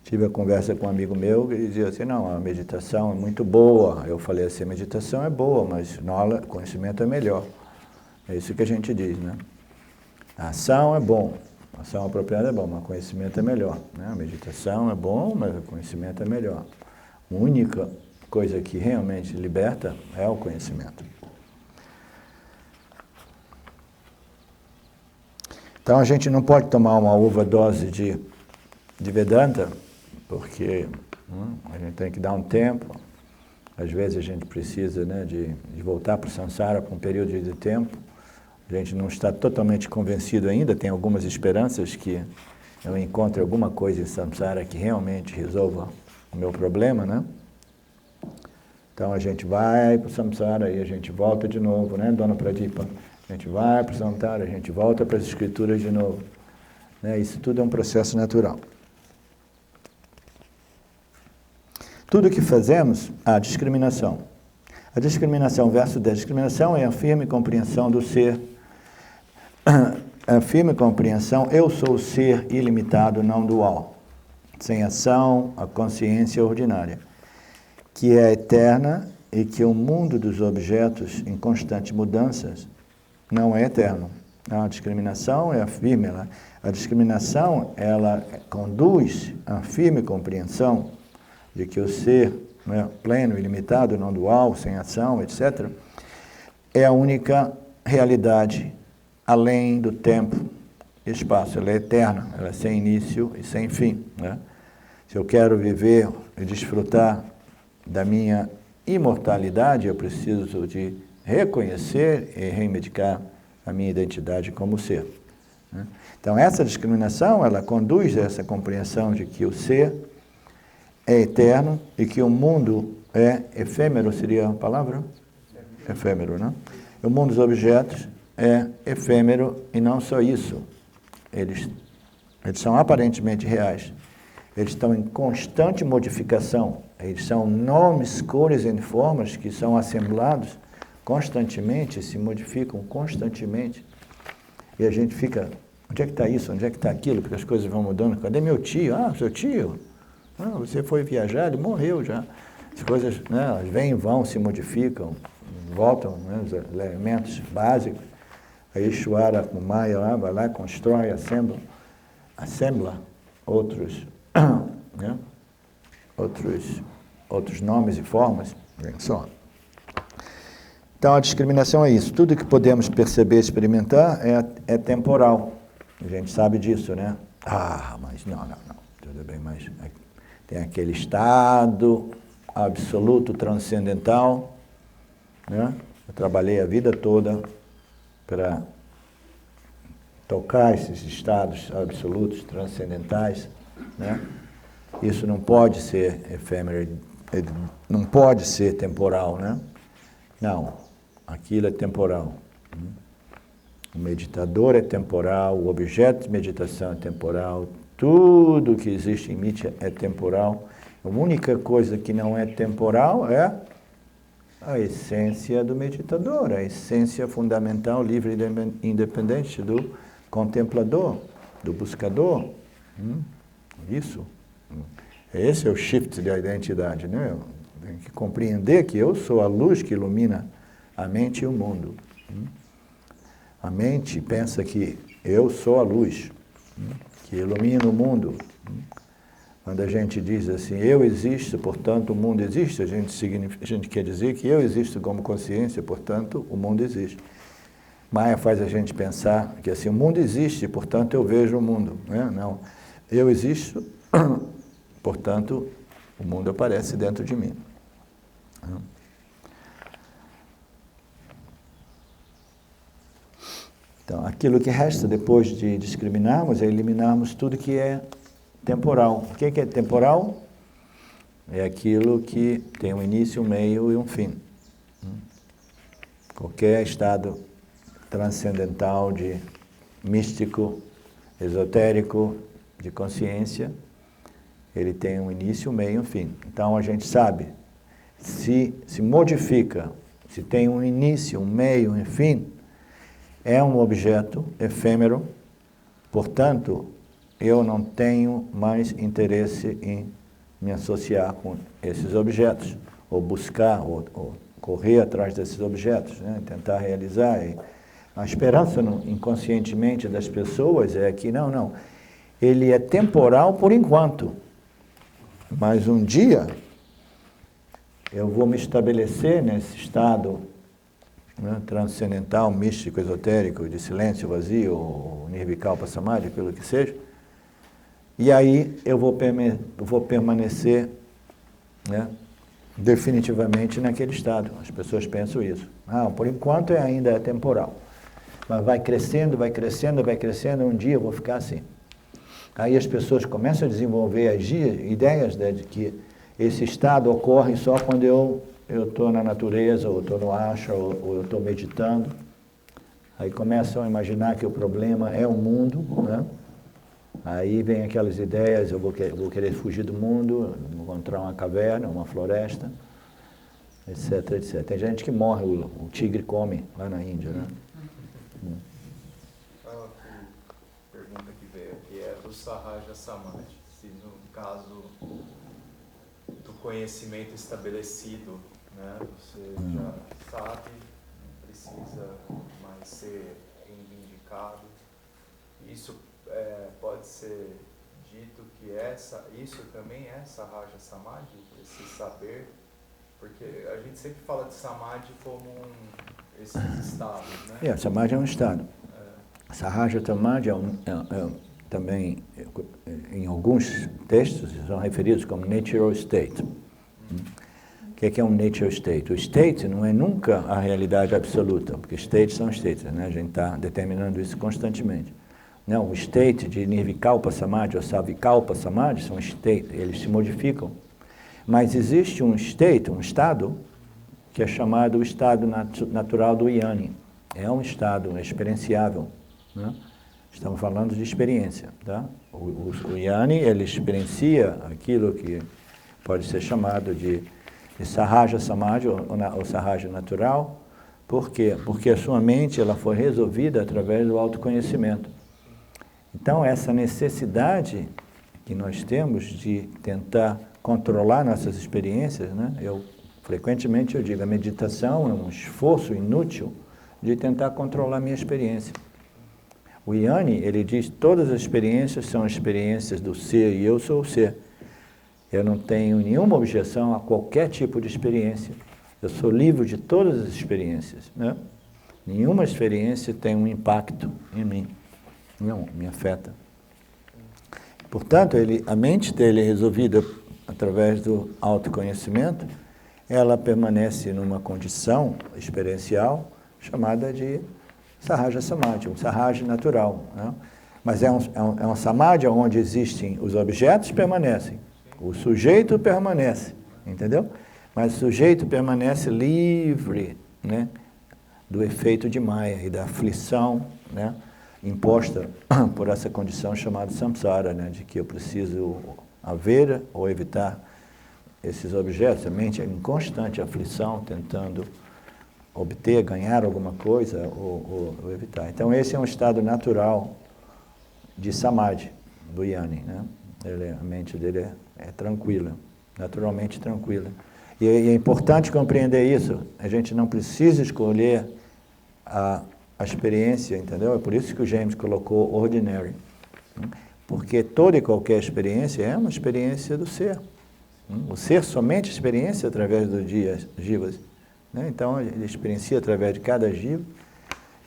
Tive a conversa com um amigo meu que dizia assim, não, a meditação é muito boa. Eu falei assim, a meditação é boa, mas o conhecimento é melhor. É isso que a gente diz, né? A ação é bom. A ação apropriada é bom, mas o conhecimento é melhor. Né? A meditação é bom, mas o conhecimento é melhor. A única coisa que realmente liberta é o conhecimento. Então a gente não pode tomar uma overdose de Vedanta, porque a gente tem que dar um tempo. Às vezes a gente precisa, né, de voltar para o samsara por um período de tempo. A gente não está totalmente convencido ainda, tem algumas esperanças que eu encontre alguma coisa em samsara que realmente resolva o meu problema, né? Então a gente vai para o samsara e a gente volta de novo, né, Dona Pradipa? A gente vai para o samsara, a gente volta para as escrituras de novo. Né? Isso tudo é um processo natural. Tudo que fazemos, a discriminação. A discriminação versus discriminação é a firme compreensão do ser. A firme compreensão, eu sou o ser ilimitado, não dual. Sem ação, a consciência ordinária, que é eterna e que o mundo dos objetos em constantes mudanças não é eterno. A discriminação é a firme. A discriminação, ela conduz à firme compreensão de que o ser, né, pleno, ilimitado, não dual, sem ação, etc., é a única realidade além do tempo e espaço. Ela é eterna, ela é sem início e sem fim. Né? Se eu quero viver e desfrutar da minha imortalidade, eu preciso de reconhecer e reivindicar a minha identidade como ser. Né? Então, essa discriminação, ela conduz a essa compreensão de que o ser é eterno e que o mundo é efêmero, seria a palavra? Efêmero, né? O mundo dos objetos é efêmero e não só isso. Eles são aparentemente reais. Eles estão em constante modificação. Eles são nomes, cores e formas que são assemblados constantemente, se modificam constantemente. E a gente fica, onde é que está isso? Onde é que está aquilo? Porque as coisas vão mudando. Cadê meu tio? Ah, seu tio. Não, você foi viajar, ele morreu já. As coisas, né, elas vêm e vão, se modificam, voltam, né, os elementos básicos. Aí Ishvara, com Maya lá, vai lá, constrói, assembla outros, né, outros nomes e formas. Só. Então a discriminação é isso. Tudo que podemos perceber e experimentar é temporal. A gente sabe disso, né? Ah, mas não. Tudo bem, mas tem aquele estado absoluto, transcendental, né? Eu trabalhei a vida toda para tocar esses estados absolutos, transcendentais, né? Isso não pode ser efêmero, não pode ser temporal, né? Não. Aquilo é temporal. O meditador é temporal, o objeto de meditação é temporal, tudo que existe em mim é temporal. A única coisa que não é temporal é a essência do meditador, a essência fundamental, livre e independente do contemplador, do buscador. Isso. Esse é o shift da identidade, né? Eu tenho que compreender que eu sou a luz que ilumina a mente e o mundo. A mente pensa que eu sou a luz que ilumina o mundo. Quando a gente diz assim, eu existo, portanto o mundo existe, a gente quer dizer que eu existo como consciência, portanto o mundo existe. Maya faz a gente pensar que assim, o mundo existe, portanto eu vejo o mundo. Né? Não, eu existo, portanto o mundo aparece dentro de mim. Então, aquilo que resta depois de discriminarmos é eliminarmos tudo que é temporal. O que é temporal? É aquilo que tem um início, um meio e um fim. Qualquer estado transcendental, de místico, esotérico, de consciência, ele tem um início, um meio e um fim. Então, a gente sabe, se modifica, se tem um início, um meio, um fim, é um objeto efêmero, portanto, eu não tenho mais interesse em me associar com esses objetos, ou buscar, ou correr atrás desses objetos, né? Tentar realizar. E a esperança inconscientemente das pessoas é que, não, ele é temporal por enquanto, mas um dia eu vou me estabelecer nesse estado, né, transcendental, místico, esotérico, de silêncio vazio, ou nirvikalpa samadhi, pelo que seja, e aí eu vou permanecer, né, definitivamente naquele estado. As pessoas pensam isso. Por enquanto ainda é temporal. Mas vai crescendo, um dia eu vou ficar assim. Aí as pessoas começam a desenvolver as ideias, né, de que esse estado ocorre só quando eu estou na natureza, ou estou no ashra, ou eu estou meditando. Aí começam a imaginar que o problema é o mundo, né? Aí vem aquelas ideias, eu vou querer fugir do mundo, encontrar uma caverna, uma floresta, etc, etc. Tem gente que morre, o tigre come lá na Índia, né? A pergunta que veio aqui é do Sahaja Samadhi. Se no caso do conhecimento estabelecido, né, você já sabe, não precisa mais ser reivindicado. Isso pode ser dito que isso também é Sahaja Samadhi, esse saber, porque a gente sempre fala de Samadhi como esses estados, né? Samadhi é um estado. Sahaja Samadhi também, em alguns textos, são referidos como natural state. O que é um natural state? O state não é nunca a realidade absoluta, porque states são states, né? A gente está determinando isso constantemente. Não, o state de Nirvikalpa Samadhi ou Savikalpa Samadhi são state, eles se modificam. Mas existe um state, um estado, que é chamado o estado natural do Jnani. É um estado experienciável, né? Estamos falando de experiência, tá? O Jnani, ele experiencia aquilo que pode ser chamado de Sahaja Samadhi, ou Sahaja natural. Por quê? Porque a sua mente ela foi resolvida através do autoconhecimento. Então, essa necessidade que nós temos de tentar controlar nossas experiências, né? Frequentemente eu digo, a meditação é um esforço inútil de tentar controlar a minha experiência. O Yanni, ele diz, todas as experiências são experiências do ser e eu sou o ser. Eu não tenho nenhuma objeção a qualquer tipo de experiência. Eu sou livre de todas as experiências, né? Nenhuma experiência tem um impacto em mim, não me afeta. Portanto, a mente dele é resolvida através do autoconhecimento, ela permanece numa condição experiencial chamada de Sahaja Samadhi, um Sahaja natural, né? Mas é um Samadhi onde existem os objetos permanecem, o sujeito permanece, entendeu? Mas o sujeito permanece livre, né, do efeito de Maya e da aflição, né, imposta por essa condição chamada samsara, né, de que eu preciso haver ou evitar esses objetos. A mente é em constante aflição, tentando obter, ganhar alguma coisa ou evitar. Então esse é um estado natural de samadhi, do Yanni, né? A mente dele é tranquila, naturalmente tranquila. E é importante compreender isso. A gente não precisa escolher a experiência, entendeu? É por isso que o James colocou ordinary. Porque toda e qualquer experiência é uma experiência do ser. O ser somente experiência através dos jivas, né? Então ele experiencia através de cada jiva.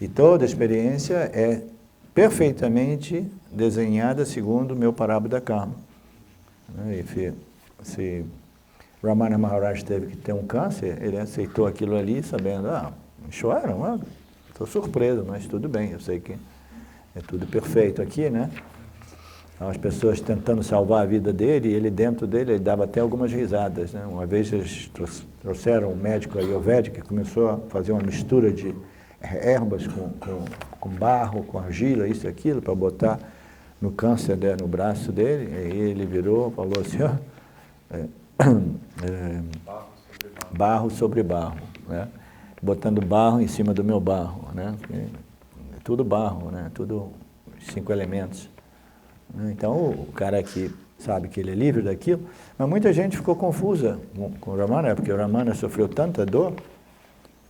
E toda experiência é perfeitamente desenhada segundo o meu parábola karma. Se Ramana Maharaj teve que ter um câncer, ele aceitou aquilo ali sabendo, me choraram, estou surpreso, mas tudo bem, eu sei que é tudo perfeito aqui, né? As pessoas tentando salvar a vida dele, e ele dentro dele, ele dava até algumas risadas, né? Uma vez eles trouxeram um médico ayurvédico que começou a fazer uma mistura de ervas com barro, com argila, isso e aquilo, para botar no câncer no braço dele, e aí ele virou, falou assim, barro sobre barro, né? Botando barro em cima do meu barro, né? É tudo barro, né? Tudo 5 elementos. Então o cara que sabe que ele é livre daquilo, mas muita gente ficou confusa com o Ramana, porque o Ramana sofreu tanta dor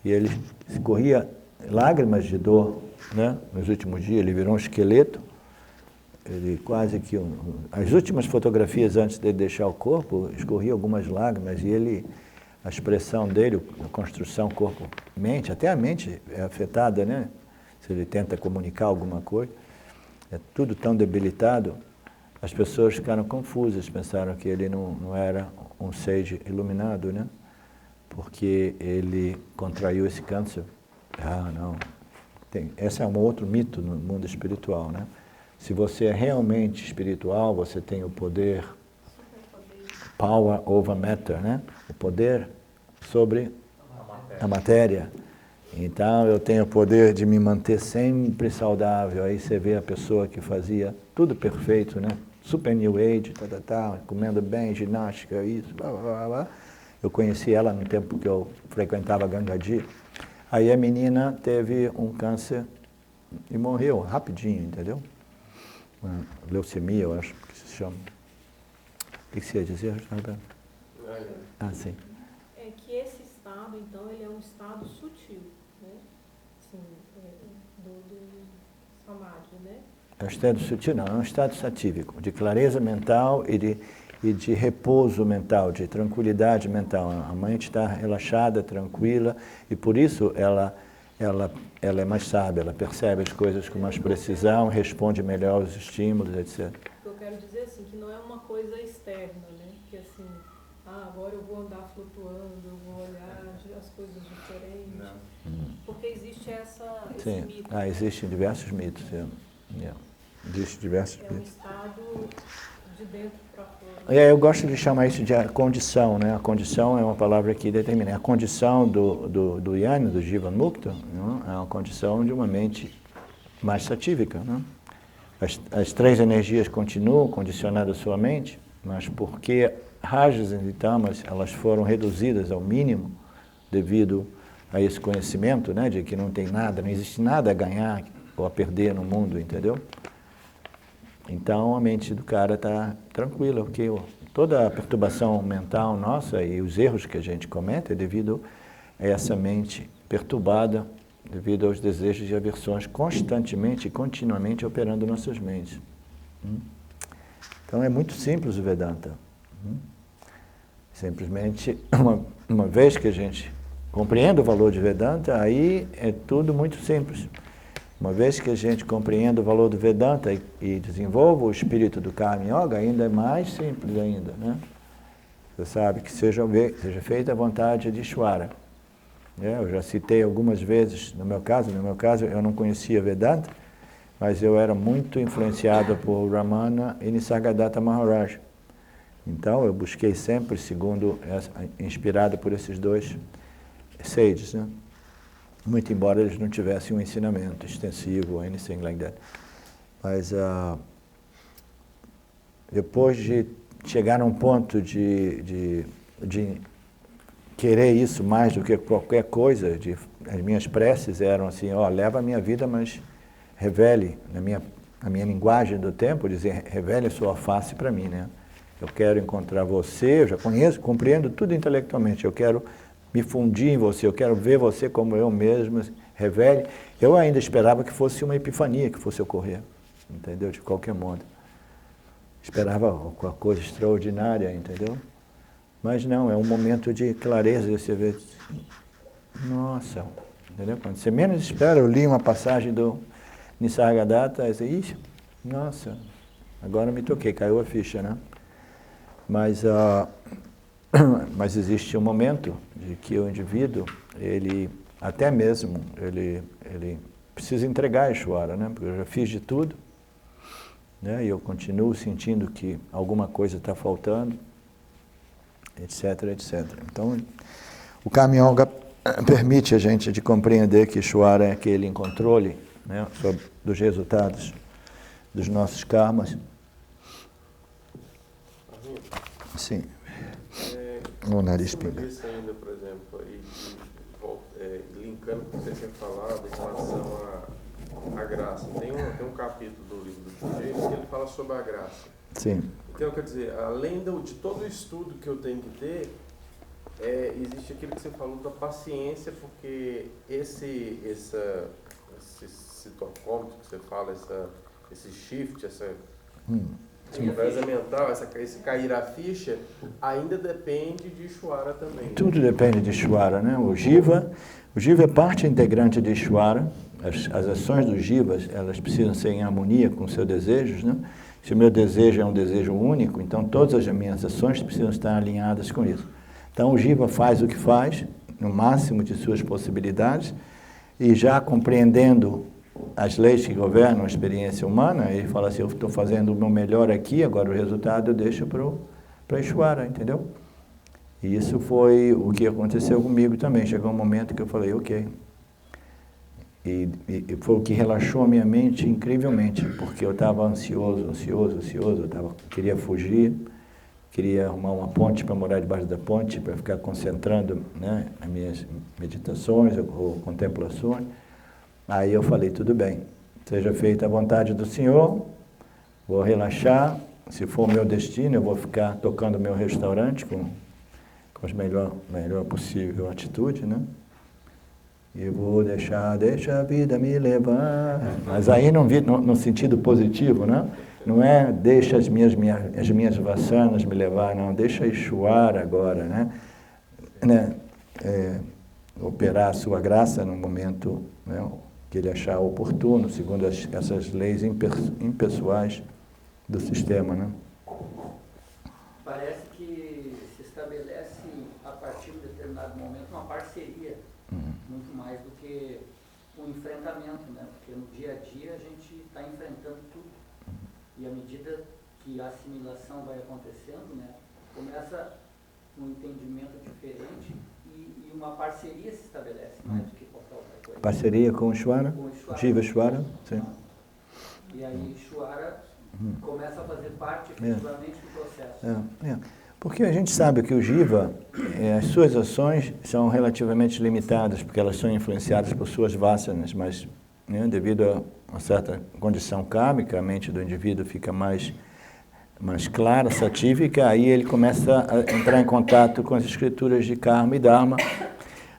e ele escorria lágrimas de dor, né? Nos últimos dias ele virou um esqueleto. Ele quase que... As últimas fotografias antes de deixar o corpo, escorria algumas lágrimas e a expressão dele, a construção corpo-mente, até a mente é afetada, né? Se ele tenta comunicar alguma coisa, é tudo tão debilitado, as pessoas ficaram confusas, pensaram que ele não era um sage iluminado, né? Porque ele contraiu esse câncer. Não. Esse é um outro mito no mundo espiritual, né? Se você é realmente espiritual, você tem o poder, power over matter, né? O poder sobre a matéria. Então, eu tenho o poder de me manter sempre saudável. Aí você vê a pessoa que fazia tudo perfeito, né? Super New Age, comendo bem, ginástica, isso, blá, blá, blá. Eu conheci ela no tempo que eu frequentava Gangaji. Aí a menina teve um câncer e morreu rapidinho, entendeu? Uma leucemia, eu acho que se chama. O que você ia dizer, Roberto? Sim. É que esse estado, então, ele é um estado sutil, né? Assim, do samadhi, né? É um estado sutil, não, é um estado satívico, de clareza mental e de repouso mental, de tranquilidade mental. A mente está relaxada, tranquila, e por isso ela é mais sábia, ela percebe as coisas com mais precisão, responde melhor aos estímulos, etc. Eu quero dizer assim, que não é uma coisa externa, né? Que assim, agora eu vou andar flutuando, eu vou olhar as coisas diferentes. Porque existe esse mito. Existem diversos mitos. Existem diversos mitos. É um estado de dentro para fora. Eu gosto de chamar isso de condição, né? A condição é uma palavra que determina. A condição do Yanni, do Jivan Mukta, é uma condição de uma mente mais satívica, né? As 3 energias continuam condicionadas à sua mente, mas porque rajas e tamas, elas foram reduzidas ao mínimo devido a esse conhecimento, né? De que não tem nada, não existe nada a ganhar ou a perder no mundo, entendeu? Então a mente do cara está tranquila, porque toda a perturbação mental nossa e os erros que a gente comete é devido a essa mente perturbada, devido aos desejos e aversões constantemente e continuamente operando nossas mentes. Então é muito simples o Vedanta. Simplesmente, uma vez que a gente compreende o valor de Vedanta, aí é tudo muito simples. Uma vez que a gente compreende o valor do Vedanta e desenvolva o espírito do Karma Yoga, ainda é mais simples ainda, né? Você sabe que seja feita a vontade de Ishvara. Eu já citei algumas vezes, no meu caso eu não conhecia Vedanta, mas eu era muito influenciado por Ramana e Nisargadatta Maharaj. Então eu busquei sempre, inspirado por esses dois sages, né? Muito embora eles não tivessem um ensinamento extensivo ou anything like that. Mas depois de chegar num ponto de querer isso mais do que qualquer coisa, as minhas preces eram assim, leva a minha vida, mas revele, na minha linguagem do tempo, dizer, revele a sua face para mim, né? Eu quero encontrar você, eu já compreendo tudo intelectualmente, eu quero me fundir em você, eu quero ver você como eu mesmo, revele. Eu ainda esperava que fosse uma epifania que fosse ocorrer, entendeu? De qualquer modo. Esperava uma coisa extraordinária, entendeu? Mas não, é um momento de clareza, você vê, nossa, entendeu? Quando você menos espera, eu li uma passagem do Nisargadatta, e disse, ixi, nossa, agora me toquei, caiu a ficha, né? Mas existe um momento de que o indivíduo, ele precisa entregar a Ishvara, né? Porque eu já fiz de tudo, né? E eu continuo sentindo que alguma coisa está faltando, etc, etc. Então, o Karma Yoga permite a gente de compreender que Ishvara é aquele controle, né, dos resultados dos nossos karmas. Sim. O nariz pinga. Isso ainda, por exemplo, linkando com o que você tinha falado em relação à graça. Tem um capítulo do livro do James que ele fala sobre a graça. Sim. Então, quer dizer, além de todo o estudo que eu tenho que ter, existe aquilo que você falou da paciência, porque esse citocômetro que você fala, esse shift, essa conversa mental, esse cair a ficha, ainda depende de Ishvara também. Tudo depende de Ishvara, né? O Jiva é parte integrante de Ishvara. As ações dos Jivas, elas precisam ser em harmonia com os seus desejos, né? Se o meu desejo é um desejo único, então todas as minhas ações precisam estar alinhadas com isso. Então o Jiva faz o que faz, no máximo de suas possibilidades, e já compreendendo as leis que governam a experiência humana, ele fala assim, eu estou fazendo o meu melhor aqui, agora o resultado eu deixo para Ishvara, entendeu? E isso foi o que aconteceu comigo também. Chegou um momento que eu falei, ok. E foi o que relaxou a minha mente incrivelmente, porque eu estava ansioso, queria fugir, queria arrumar uma ponte para morar debaixo da ponte, para ficar concentrando, né, as minhas meditações ou contemplações. Aí eu falei, tudo bem, seja feita a vontade do Senhor, vou relaxar, se for o meu destino, eu vou ficar tocando o meu restaurante com a melhor possível atitude, né? E vou deixa a vida me levar. Mas aí no sentido positivo, né? Não é deixa as minhas vassanas me levar, não, deixa Ishvara agora, né? Operar a sua graça no momento, né, que ele achar oportuno, segundo essas leis impessoais do sistema, né? Parece que se estabelece, a partir de determinado momento, uma parceria, muito mais do que um enfrentamento, né? Porque no dia a dia a gente está enfrentando tudo. E à medida que a assimilação vai acontecendo, né, começa um entendimento diferente e uma parceria se estabelece mais do que qualquer outra coisa. Parceria com o Ishvara? Jiva Ishvara? Sim. E aí Ishvara começa a fazer parte efetivamente do processo. Porque a gente sabe que o Jiva, as suas ações são relativamente limitadas, porque elas são influenciadas por suas vasanas, mas, né, devido uma certa condição kármica, a mente do indivíduo fica mais clara, satívica, aí ele começa a entrar em contato com as escrituras de karma e dharma.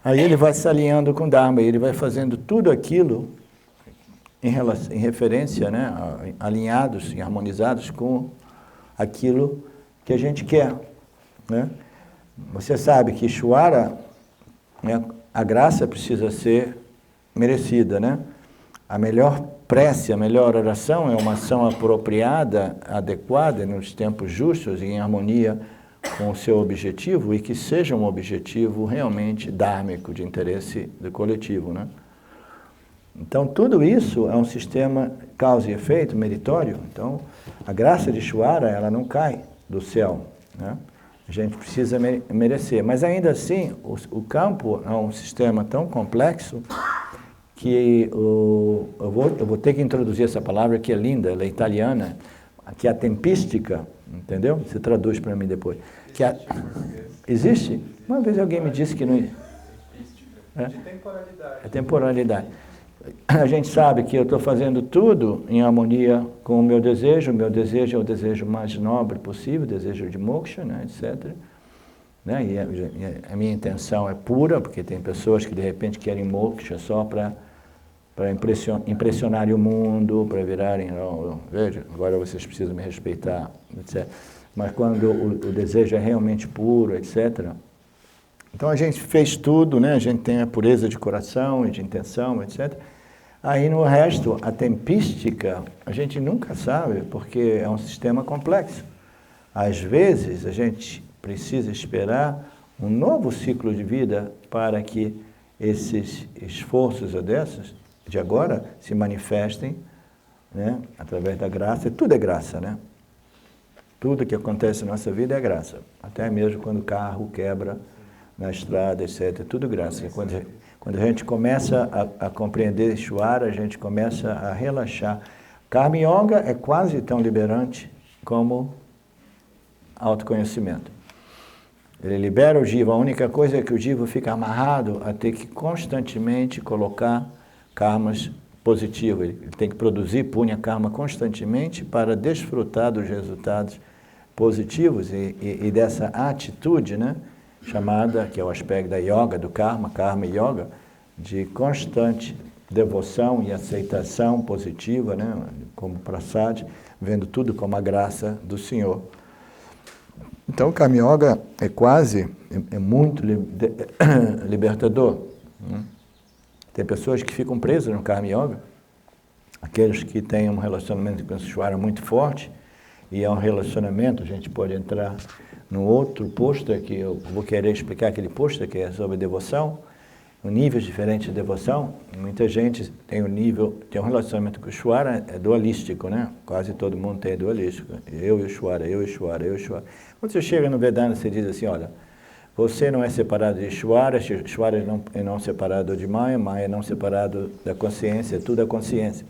Aí ele vai se alinhando com dharma, ele vai fazendo tudo aquilo em referência, né, alinhados e harmonizados com aquilo que a gente quer, né? Você sabe que Ishvara, né, a graça precisa ser merecida, né? A melhor prece, a melhor oração é uma ação apropriada, adequada, nos tempos justos e em harmonia com o seu objetivo e que seja um objetivo realmente dármico, de interesse do coletivo, né? Então, tudo isso é um sistema causa e efeito, meritório. Então, a graça de Ishvara, ela não cai do céu, né? A gente precisa merecer. Mas, ainda assim, o campo é um sistema tão complexo que eu vou ter que introduzir essa palavra que é linda, ela é italiana, que é a tempistica, entendeu? Você traduz para mim depois. Existe? Uma vez alguém me disse que não... De temporalidade. É temporalidade. A gente sabe que eu estou fazendo tudo em harmonia com o meu desejo é o desejo mais nobre possível, o desejo de moksha, né, etc. Né? E a minha intenção é pura, porque tem pessoas que de repente querem moksha só para impressionarem o mundo, para virarem, veja, agora vocês precisam me respeitar, etc. Mas quando o desejo é realmente puro, etc. Então a gente fez tudo, né? A gente tem a pureza de coração e de intenção, etc. Aí no resto, a tempística, a gente nunca sabe, porque é um sistema complexo. Às vezes a gente precisa esperar um novo ciclo de vida para que esses esforços desses, de agora, se manifestem, né? Através da graça. Tudo é graça, né? Tudo que acontece na nossa vida é graça. Até mesmo quando o carro quebra na estrada, etc. É tudo graça. E quando a gente começa a compreender Ishvara, a gente começa a relaxar. Karma Yoga é quase tão liberante como autoconhecimento. Ele libera o jiva. A única coisa é que o jiva fica amarrado a ter que constantemente colocar karmas positivos. Ele tem que produzir punya karma constantemente para desfrutar dos resultados positivos e dessa atitude, né? Chamada, que é o aspecto da yoga, do karma yoga, de constante devoção e aceitação positiva, né, como prasad, vendo tudo como a graça do Senhor. Então, o karma yoga é muito libertador. Né? Tem pessoas que ficam presas no karma yoga, aqueles que têm um relacionamento com o Ishvara muito forte, e é um relacionamento, a gente pode entrar no outro pôster, que eu vou querer explicar aquele pôster, que é sobre devoção, níveis diferentes de devoção. Muita gente tem um relacionamento com o Ishvara, é dualístico, né? Quase todo mundo tem dualístico. Eu e o Ishvara, eu e o Ishvara, eu e o Ishvara. Quando você chega no Vedanta, você diz assim, olha, você não é separado de Ishvara, Ishvara é não separado de Maya, Maya é não separado da consciência, é tudo a consciência.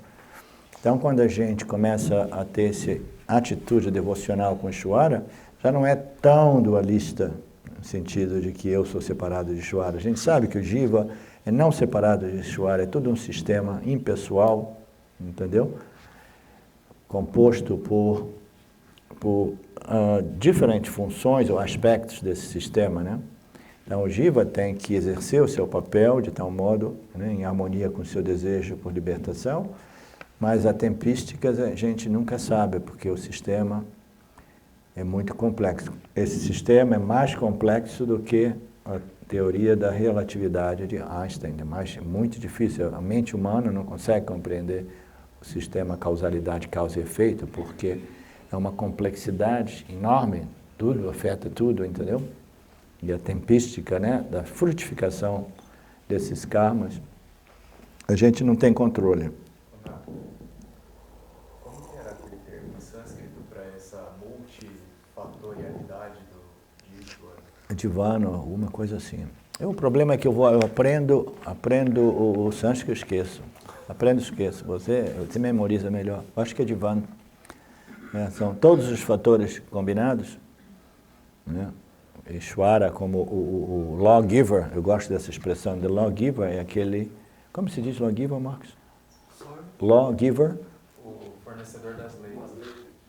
Então, quando a gente começa a ter essa atitude devocional com Ishvara, já não é tão dualista, no sentido de que eu sou separado de Ishvara. A gente sabe que o jiva é não separado de Ishvara, é todo um sistema impessoal, entendeu? Composto por diferentes funções ou aspectos desse sistema, né? Então, o jiva tem que exercer o seu papel de tal modo, né, em harmonia com o seu desejo por libertação, mas a tempística a gente nunca sabe, porque o sistema é muito complexo. Esse sistema é mais complexo do que a teoria da relatividade de Einstein. É muito difícil. A mente humana não consegue compreender o sistema causalidade, causa e efeito, porque é uma complexidade enorme. Tudo afeta tudo, entendeu? E a tempística, né, da frutificação desses karmas, a gente não tem controle. Divano, alguma coisa assim. O problema é que eu aprendo o sânscrito e esqueço. Aprendo e esqueço. Você memoriza melhor. Eu acho que é divano. São todos os fatores combinados. Né? Ishvara como o lawgiver, eu gosto dessa expressão. The lawgiver é aquele... Como se diz lawgiver, Marcos? lawgiver, O fornecedor das leis.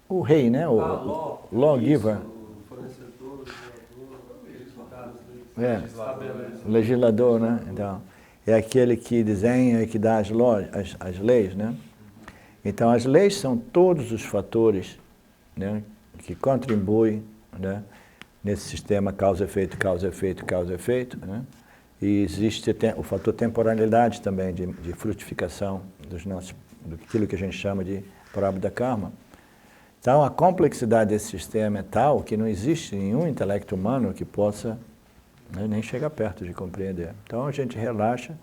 o rei, né? O lawgiver. O fornecedor, O legislador, né? Então, é aquele que desenha e que dá as leis, né? Então, as leis são todos os fatores, né, que contribuem, né, nesse sistema causa-efeito, causa-efeito, causa-efeito, né? E existe o fator temporalidade também, de frutificação daquilo que a gente chama de prabdha karma. Então, a complexidade desse sistema é tal que não existe nenhum intelecto humano que possa, né, nem chegar perto de compreender. Então, a gente relaxa,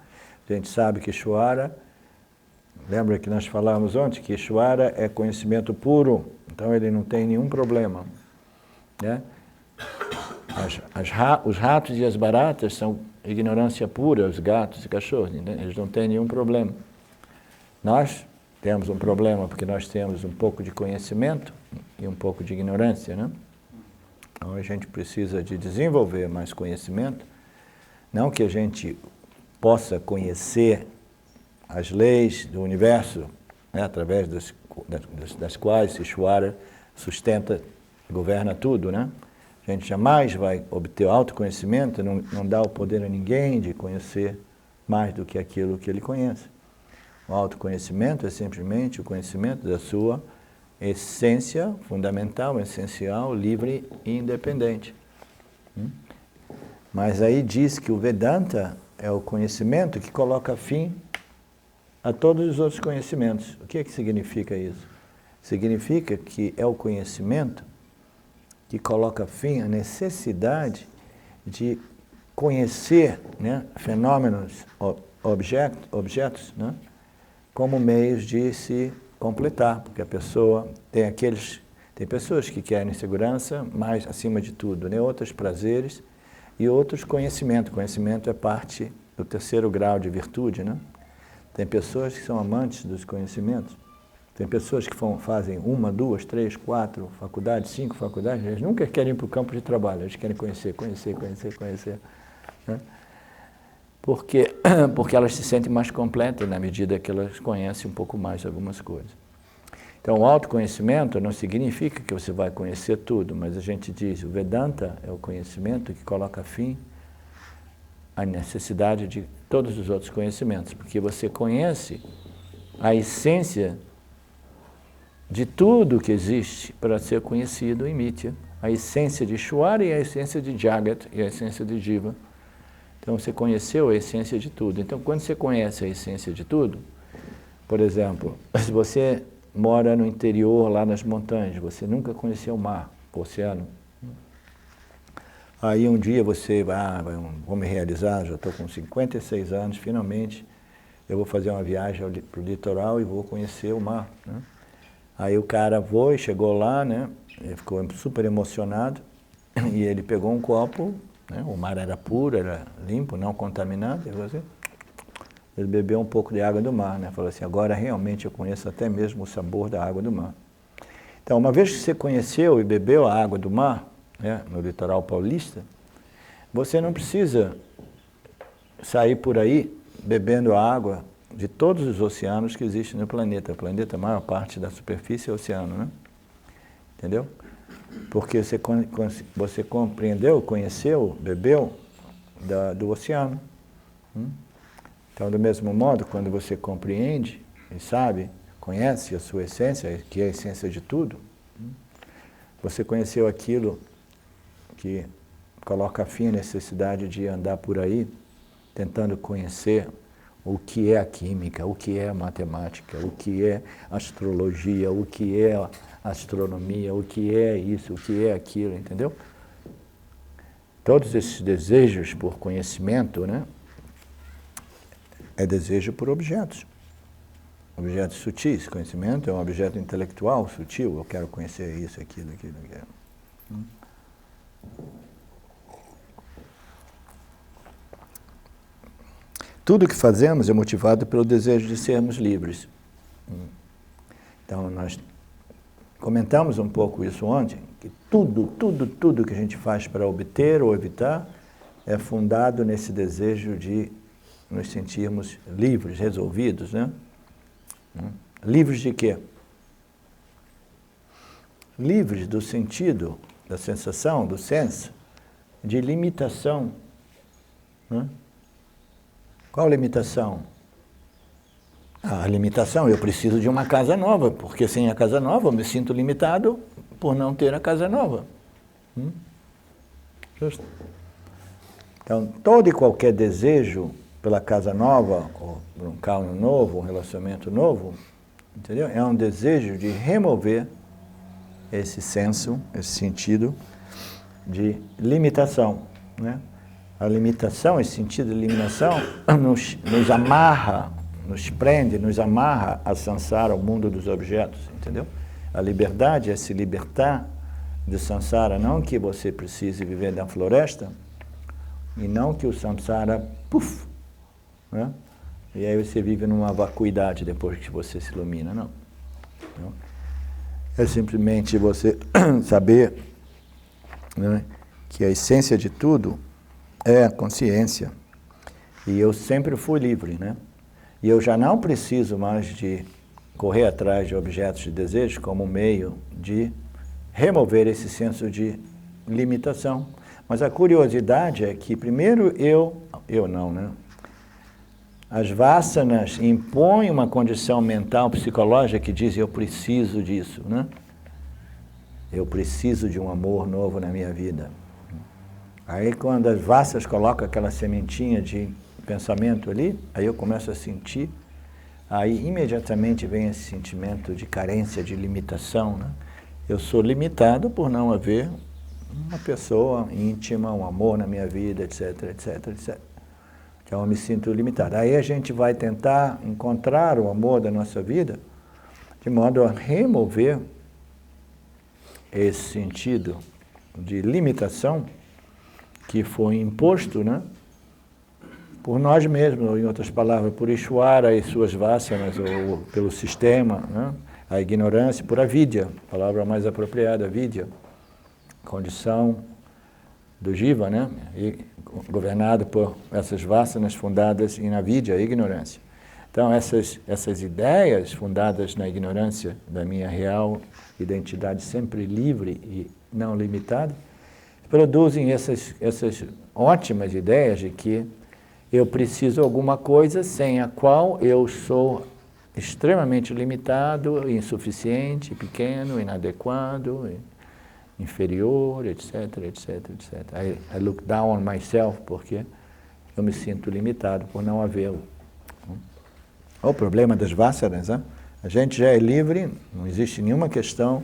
a gente sabe que Ishvara, lembra que nós falamos ontem que Ishvara é conhecimento puro, então ele não tem nenhum problema, né? Os ratos e as baratas são ignorância pura, os gatos e cachorros, né? Eles não têm nenhum problema. Nós temos um problema porque nós temos um pouco de conhecimento e um pouco de ignorância, né? Então a gente precisa de desenvolver mais conhecimento, não que a gente possa conhecer as leis do universo, né, através das quais Ishvara sustenta, governa tudo, né? A gente jamais vai obter o autoconhecimento, não dá o poder a ninguém de conhecer mais do que aquilo que ele conhece. O autoconhecimento é simplesmente o conhecimento da sua essência fundamental, essencial, livre e independente. Mas aí diz que o Vedanta é o conhecimento que coloca fim a todos os outros conhecimentos. O que significa isso? Significa que é o conhecimento que coloca fim à necessidade de conhecer, né, fenômenos, objetos, né, como meios de se completar, porque a pessoa tem pessoas que querem segurança, mas acima de tudo, né, outros prazeres e outros conhecimento. Conhecimento é parte do terceiro grau de virtude, né? Tem pessoas que são amantes dos conhecimentos. Tem pessoas que fazem 1, 2, 3, 4 faculdades, 5 faculdades, eles nunca querem ir para o campo de trabalho, eles querem conhecer. Né? Porque elas se sentem mais completas na medida que elas conhecem um pouco mais algumas coisas. Então, o autoconhecimento não significa que você vai conhecer tudo, mas a gente diz, o Vedanta é o conhecimento que coloca fim à necessidade de todos os outros conhecimentos, porque você conhece a essência de tudo que existe para ser conhecido em Mithya. A essência de Ishvara e a essência de Jagat e a essência de Jiva. Então você conheceu a essência de tudo. Então quando você conhece a essência de tudo, por exemplo, se você mora no interior, lá nas montanhas, você nunca conheceu o mar, o oceano. Aí um dia você vou me realizar, já estou com 56 anos, finalmente eu vou fazer uma viagem para o litoral e vou conhecer o mar, né? Aí o cara chegou lá, né? Ele ficou super emocionado e ele pegou um copo, né? O mar era puro, era limpo, não contaminado, ele bebeu um pouco de água do mar, né? Falou assim, agora realmente eu conheço até mesmo o sabor da água do mar. Então, uma vez que você conheceu e bebeu a água do mar, né, no litoral paulista, você não precisa sair por aí bebendo a água de todos os oceanos que existem no planeta. O planeta, a maior parte da superfície é oceano, né? Entendeu? Porque você compreendeu, conheceu, bebeu do oceano. Então, do mesmo modo, quando você compreende e sabe, conhece a sua essência, que é a essência de tudo, você conheceu aquilo que coloca fim à necessidade de andar por aí tentando conhecer o que é a química, o que é a matemática, o que é a astrologia, o que é a astronomia, o que é isso, o que é aquilo, entendeu? Todos esses desejos por conhecimento, né, é desejo por objetos sutis. Conhecimento é um objeto intelectual sutil, eu quero conhecer isso, aquilo. Tudo que fazemos é motivado pelo desejo de sermos livres. Então, nós comentamos um pouco isso ontem, que tudo que a gente faz para obter ou evitar é fundado nesse desejo de nos sentirmos livres, resolvidos, né? Livres de quê? Livres do sentido, da sensação, do senso, de limitação. Qual limitação? A limitação, eu preciso de uma casa nova, porque sem a casa nova eu me sinto limitado por não ter a casa nova. Justo? Então, todo e qualquer desejo pela casa nova, ou por um carro novo, um relacionamento novo, entendeu? É um desejo de remover esse senso, esse sentido de limitação, né? A limitação, esse sentido de eliminação, nos amarra, nos prende, nos amarra a samsara, ao mundo dos objetos, entendeu? A liberdade é se libertar do samsara, não que você precise viver na floresta, e não que o samsara, né? E aí você vive numa vacuidade depois que você se ilumina, não. É simplesmente você saber, né, que a essência de tudo é a consciência. E eu sempre fui livre, né? E eu já não preciso mais de correr atrás de objetos de desejo como meio de remover esse senso de limitação. Mas a curiosidade é que, primeiro, eu não, né? As vasanas impõem uma condição mental, psicológica que diz eu preciso disso, né? Eu preciso de um amor novo na minha vida. Aí quando as vasanas colocam aquela sementinha de pensamento ali, aí eu começo a sentir, aí imediatamente vem esse sentimento de carência, de limitação, né? Eu sou limitado por não haver uma pessoa íntima, um amor na minha vida, etc, etc, etc. Então eu me sinto limitado. Aí a gente vai tentar encontrar o amor da nossa vida de modo a remover esse sentido de limitação que foi imposto, né, por nós mesmos, ou em outras palavras, por Ishvara e suas vasanas, ou pelo sistema, né, a ignorância, por avidya, a palavra mais apropriada, avidya, condição do jiva, né, e governado por essas vasanas fundadas em avidya, a ignorância. Então, essas ideias fundadas na ignorância da minha real identidade sempre livre e não limitada, produzem essas ótimas ideias de que eu preciso de alguma coisa sem a qual eu sou extremamente limitado, insuficiente, pequeno, inadequado, inferior, etc, etc, etc. I look down on myself porque eu me sinto limitado por não havê-lo. O problema das vasanas, né? A gente já é livre, não existe nenhuma questão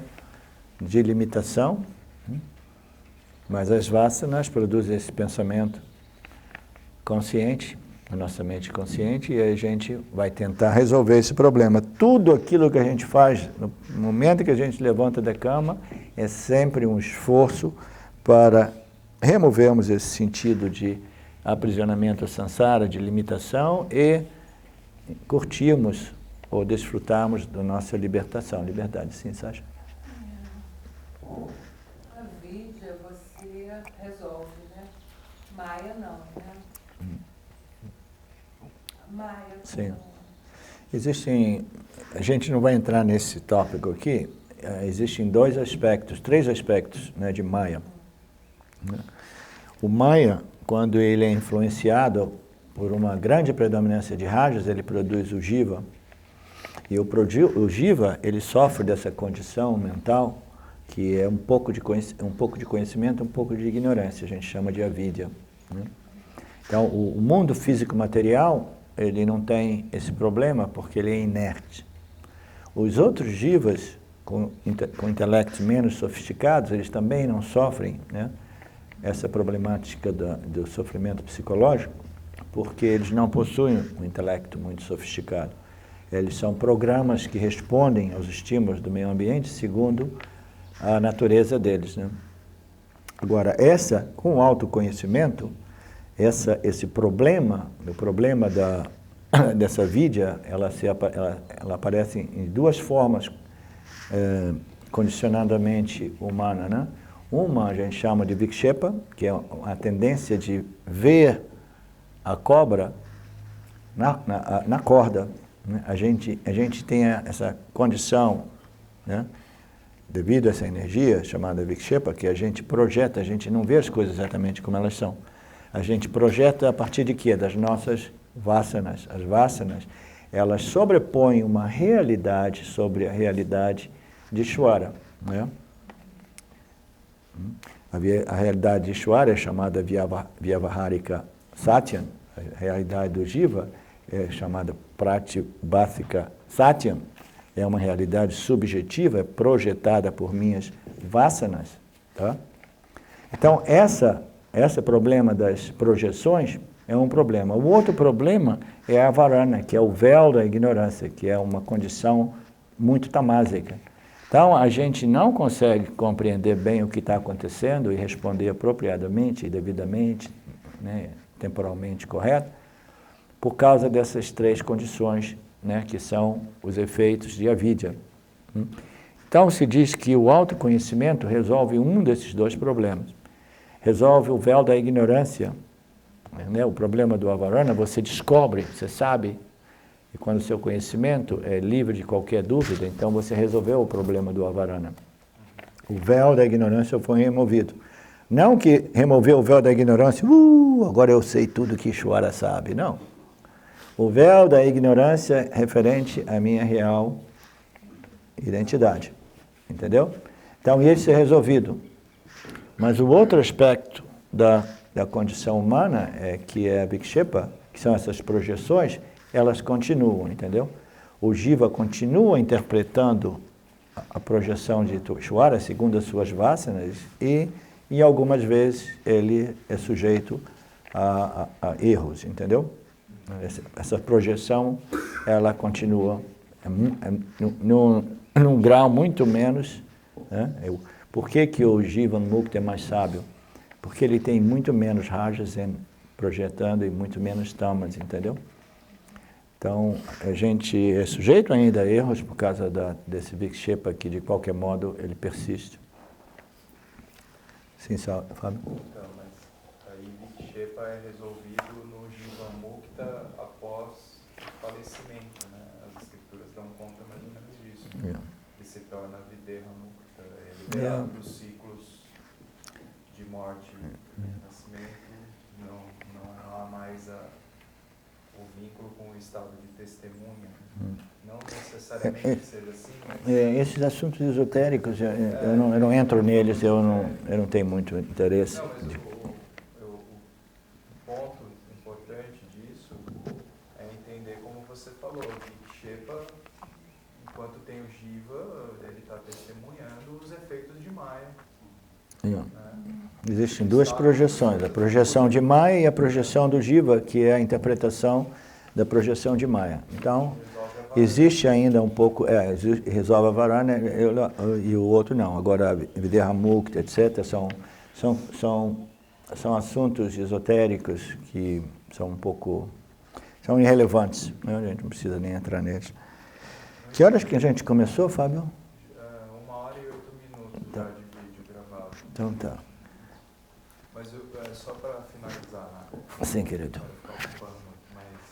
de limitação, mas as vasanas produzem esse pensamento consciente, a nossa mente consciente, e aí a gente vai tentar resolver esse problema. Tudo aquilo que a gente faz no momento que a gente levanta da cama é sempre um esforço para removermos esse sentido de aprisionamento a samsara, de limitação, e curtirmos ou desfrutarmos da nossa libertação. Liberdade, sim, Sasha? A vidya você resolve, né? Maya não, né? Maya sim. não. Existem, a gente não vai entrar nesse tópico aqui, existem três aspectos, né, de Maya. O Maya, quando ele é influenciado por uma grande predominância de rajas, ele produz o jiva. E o jiva, ele sofre dessa condição mental que é um pouco de conhecimento, um pouco de ignorância, a gente chama de avidya, né? Então, o mundo físico-material, ele não tem esse problema porque ele é inerte. Os outros jivas, com intelectos menos sofisticados, eles também não sofrem, né, essa problemática do sofrimento psicológico, porque eles não possuem um intelecto muito sofisticado. Eles são programas que respondem aos estímulos do meio ambiente segundo a natureza deles, né? Agora, com o autoconhecimento, esse problema, o problema dessa vidya, ela aparece em duas formas condicionadamente humana, né? Uma a gente chama de vikshepa, que é a tendência de ver a cobra na corda, né? A gente tem essa condição, né? Devido a essa energia chamada Vikshepa, que a gente projeta, a gente não vê as coisas exatamente como elas são. A gente projeta a partir de quê? Das nossas vasanas. As vasanas, elas sobrepõem uma realidade sobre a realidade de Ishvara, né? A realidade de Ishvara é chamada Vyavaharika Satyam, a realidade do Jiva é chamada Pratibhasika Satyam, é uma realidade subjetiva, é projetada por minhas vasanas. Tá? Então, esse problema das projeções é um problema. O outro problema é a varana, que é o véu da ignorância, que é uma condição muito tamásica. Então, a gente não consegue compreender bem o que está acontecendo e responder apropriadamente e devidamente, né, temporalmente correto, por causa dessas três condições, né, que são os efeitos de avidya. Então, se diz que o autoconhecimento resolve um desses dois problemas. Resolve o véu da ignorância, né, o problema do avarana, você descobre, você sabe. E quando o seu conhecimento é livre de qualquer dúvida, então você resolveu o problema do avarana. O véu da ignorância foi removido. Não que removeu o véu da ignorância, agora eu sei tudo que Ishvara sabe. Não. O véu da ignorância é referente à minha real identidade. Entendeu? Então isso é resolvido. Mas o outro aspecto da condição humana, que é a Vikshepa, que são essas projeções, elas continuam, entendeu? O Jiva continua interpretando a projeção de Ishvara segundo as suas vasanas e algumas vezes ele é sujeito a erros, entendeu? Essa projeção, ela continua num grau muito menos, né? Por que o Jivan Mukta é mais sábio? Porque ele tem muito menos rajas projetando e muito menos tamas, entendeu? Então, a gente é sujeito ainda a erros por causa desse Vikshepa que, de qualquer modo, ele persiste. Sim, Fábio? Então, mas aí Vikshepa é resolvido no Jiva Mukta após o falecimento, né? As escrituras dão conta mais ou menos disso. Yeah. Que se torna Videha Mukta, é liberado dos ciclos de morte e nascimento, não há mais o vínculo com o estado de testemunha. Não necessariamente seja assim, mas... Esses assuntos esotéricos, eu não entro neles, eu não tenho muito interesse. Não, mas o ponto importante disso é entender como você falou, que Shepa, enquanto tem o Jiva, ele está testemunhando os efeitos de Maya. Né? Existem duas projeções, a projeção de Maya e a projeção do Jiva, que é a interpretação da projeção de Maya. Então, existe ainda um pouco, resolve a varana e o outro não. Agora, Videha Mukta, etc., são assuntos esotéricos que são irrelevantes, né? A gente não precisa nem entrar neles. Que horas que a gente começou, Fábio? 1h e 8 minutos Tá. já de vídeo gravado. Então tá. Mas só para finalizar, né? Sim, querido. Para ficar ocupando muito,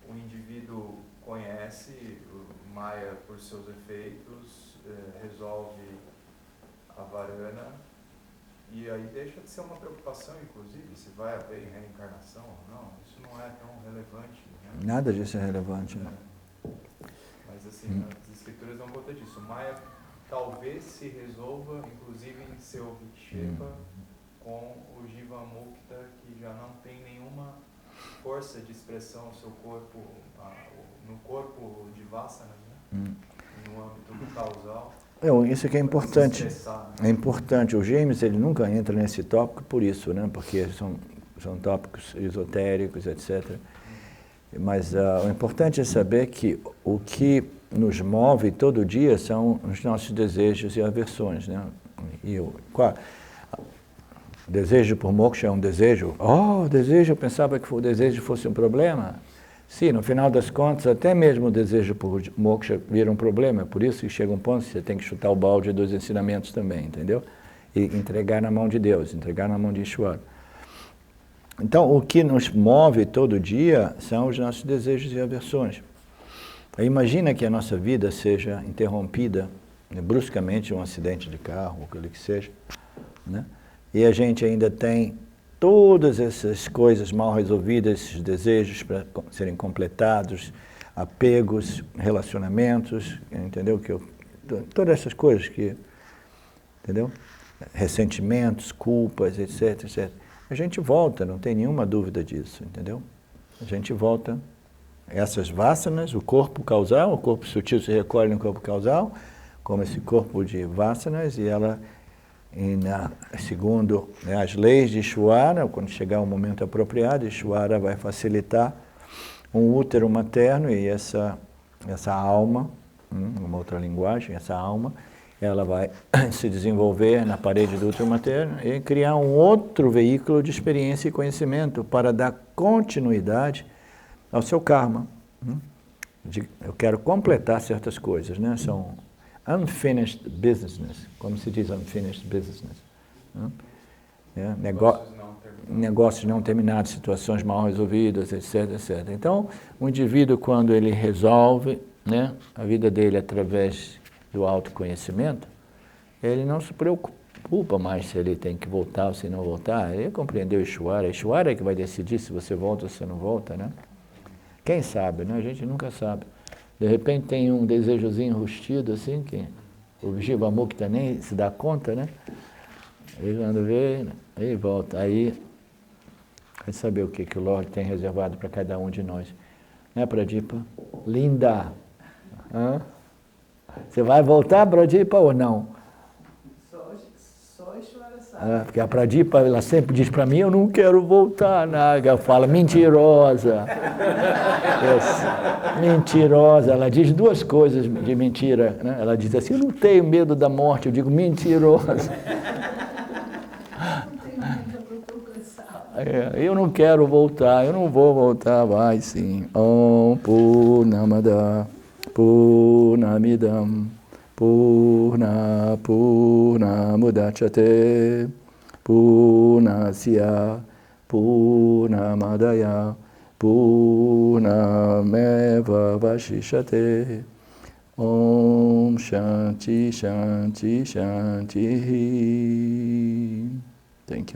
o indivíduo conhece o Maya por seus efeitos, resolve a varana, e aí deixa de ser uma preocupação, inclusive, se vai haver reencarnação ou não. Isso não é tão relevante. Né? Nada disso é relevante. Né? Mas assim, as escrituras dão conta disso. O Maya talvez se resolva, inclusive em seu Vikshepa, com o Jiva Mukta, que já não tem nenhuma força de expressão no seu corpo, no corpo de Vasana, né? No âmbito do causal. Isso que é importante. Expressar, né? É importante. O James, ele nunca entra nesse tópico por isso, né? Porque são tópicos esotéricos, etc. Mas o importante é saber que o que nos move todo dia são os nossos desejos e aversões, né? O desejo por moksha é um desejo. Desejo, eu pensava que o desejo fosse um problema. Sim, no final das contas, até mesmo o desejo por moksha vira um problema. Por isso que chega um ponto que você tem que chutar o balde dos ensinamentos também, entendeu? E entregar na mão de Deus, entregar na mão de Ishvara. Então, o que nos move todo dia são os nossos desejos e aversões. Imagina que a nossa vida seja interrompida, né, bruscamente, um acidente de carro, ou aquilo que seja, né? E a gente ainda tem todas essas coisas mal resolvidas, esses desejos para serem completados, apegos, relacionamentos, entendeu? Todas essas coisas que, entendeu? Ressentimentos, culpas, etc, etc. A gente volta, não tem nenhuma dúvida disso, entendeu? A gente volta. Essas vasanas, o corpo causal, o corpo sutil se recolhe no corpo causal, como esse corpo de vasanas, e ela, segundo, né, as leis de Ishvara, quando chegar o momento apropriado, Ishvara vai facilitar um útero materno e essa alma, uma outra linguagem, essa alma, ela vai se desenvolver na parede do útero materno e criar um outro veículo de experiência e conhecimento para dar continuidade ao seu karma. Eu quero completar certas coisas, né? São unfinished business, como se diz unfinished business? Negócios não terminados, situações mal resolvidas, etc, etc. Então, o indivíduo, quando ele resolve, né, a vida dele através do autoconhecimento, ele não se preocupa mais se ele tem que voltar ou se não voltar. Ele compreendeu Ishvara. Ishvara é que vai decidir se você volta ou se não volta, né? Quem sabe, né? A gente nunca sabe. De repente tem um desejozinho rustido, assim, que o Jivamukta nem se dá conta, né? Ele quando vê, aí volta. Aí vai saber o que o Lorde tem reservado para cada um de nós. Né, Pradipa? Linda! Hã? Você vai voltar, Pradipa, ou não? Só Ishvara sabe. Porque a Pradipa, ela sempre diz para mim, eu não quero voltar, Naga. Fala, mentirosa. Mentirosa. Ela diz duas coisas de mentira, né? Ela diz assim, eu não tenho medo da morte. Eu digo, mentirosa. Eu não quero voltar, eu não vou voltar, vai sim. Om Purnamada Purnamidam Purnamudachyate Purnasya Purnamadaya Purnameva Vashishyate Om Shanti Shanti Shanti. Thank you.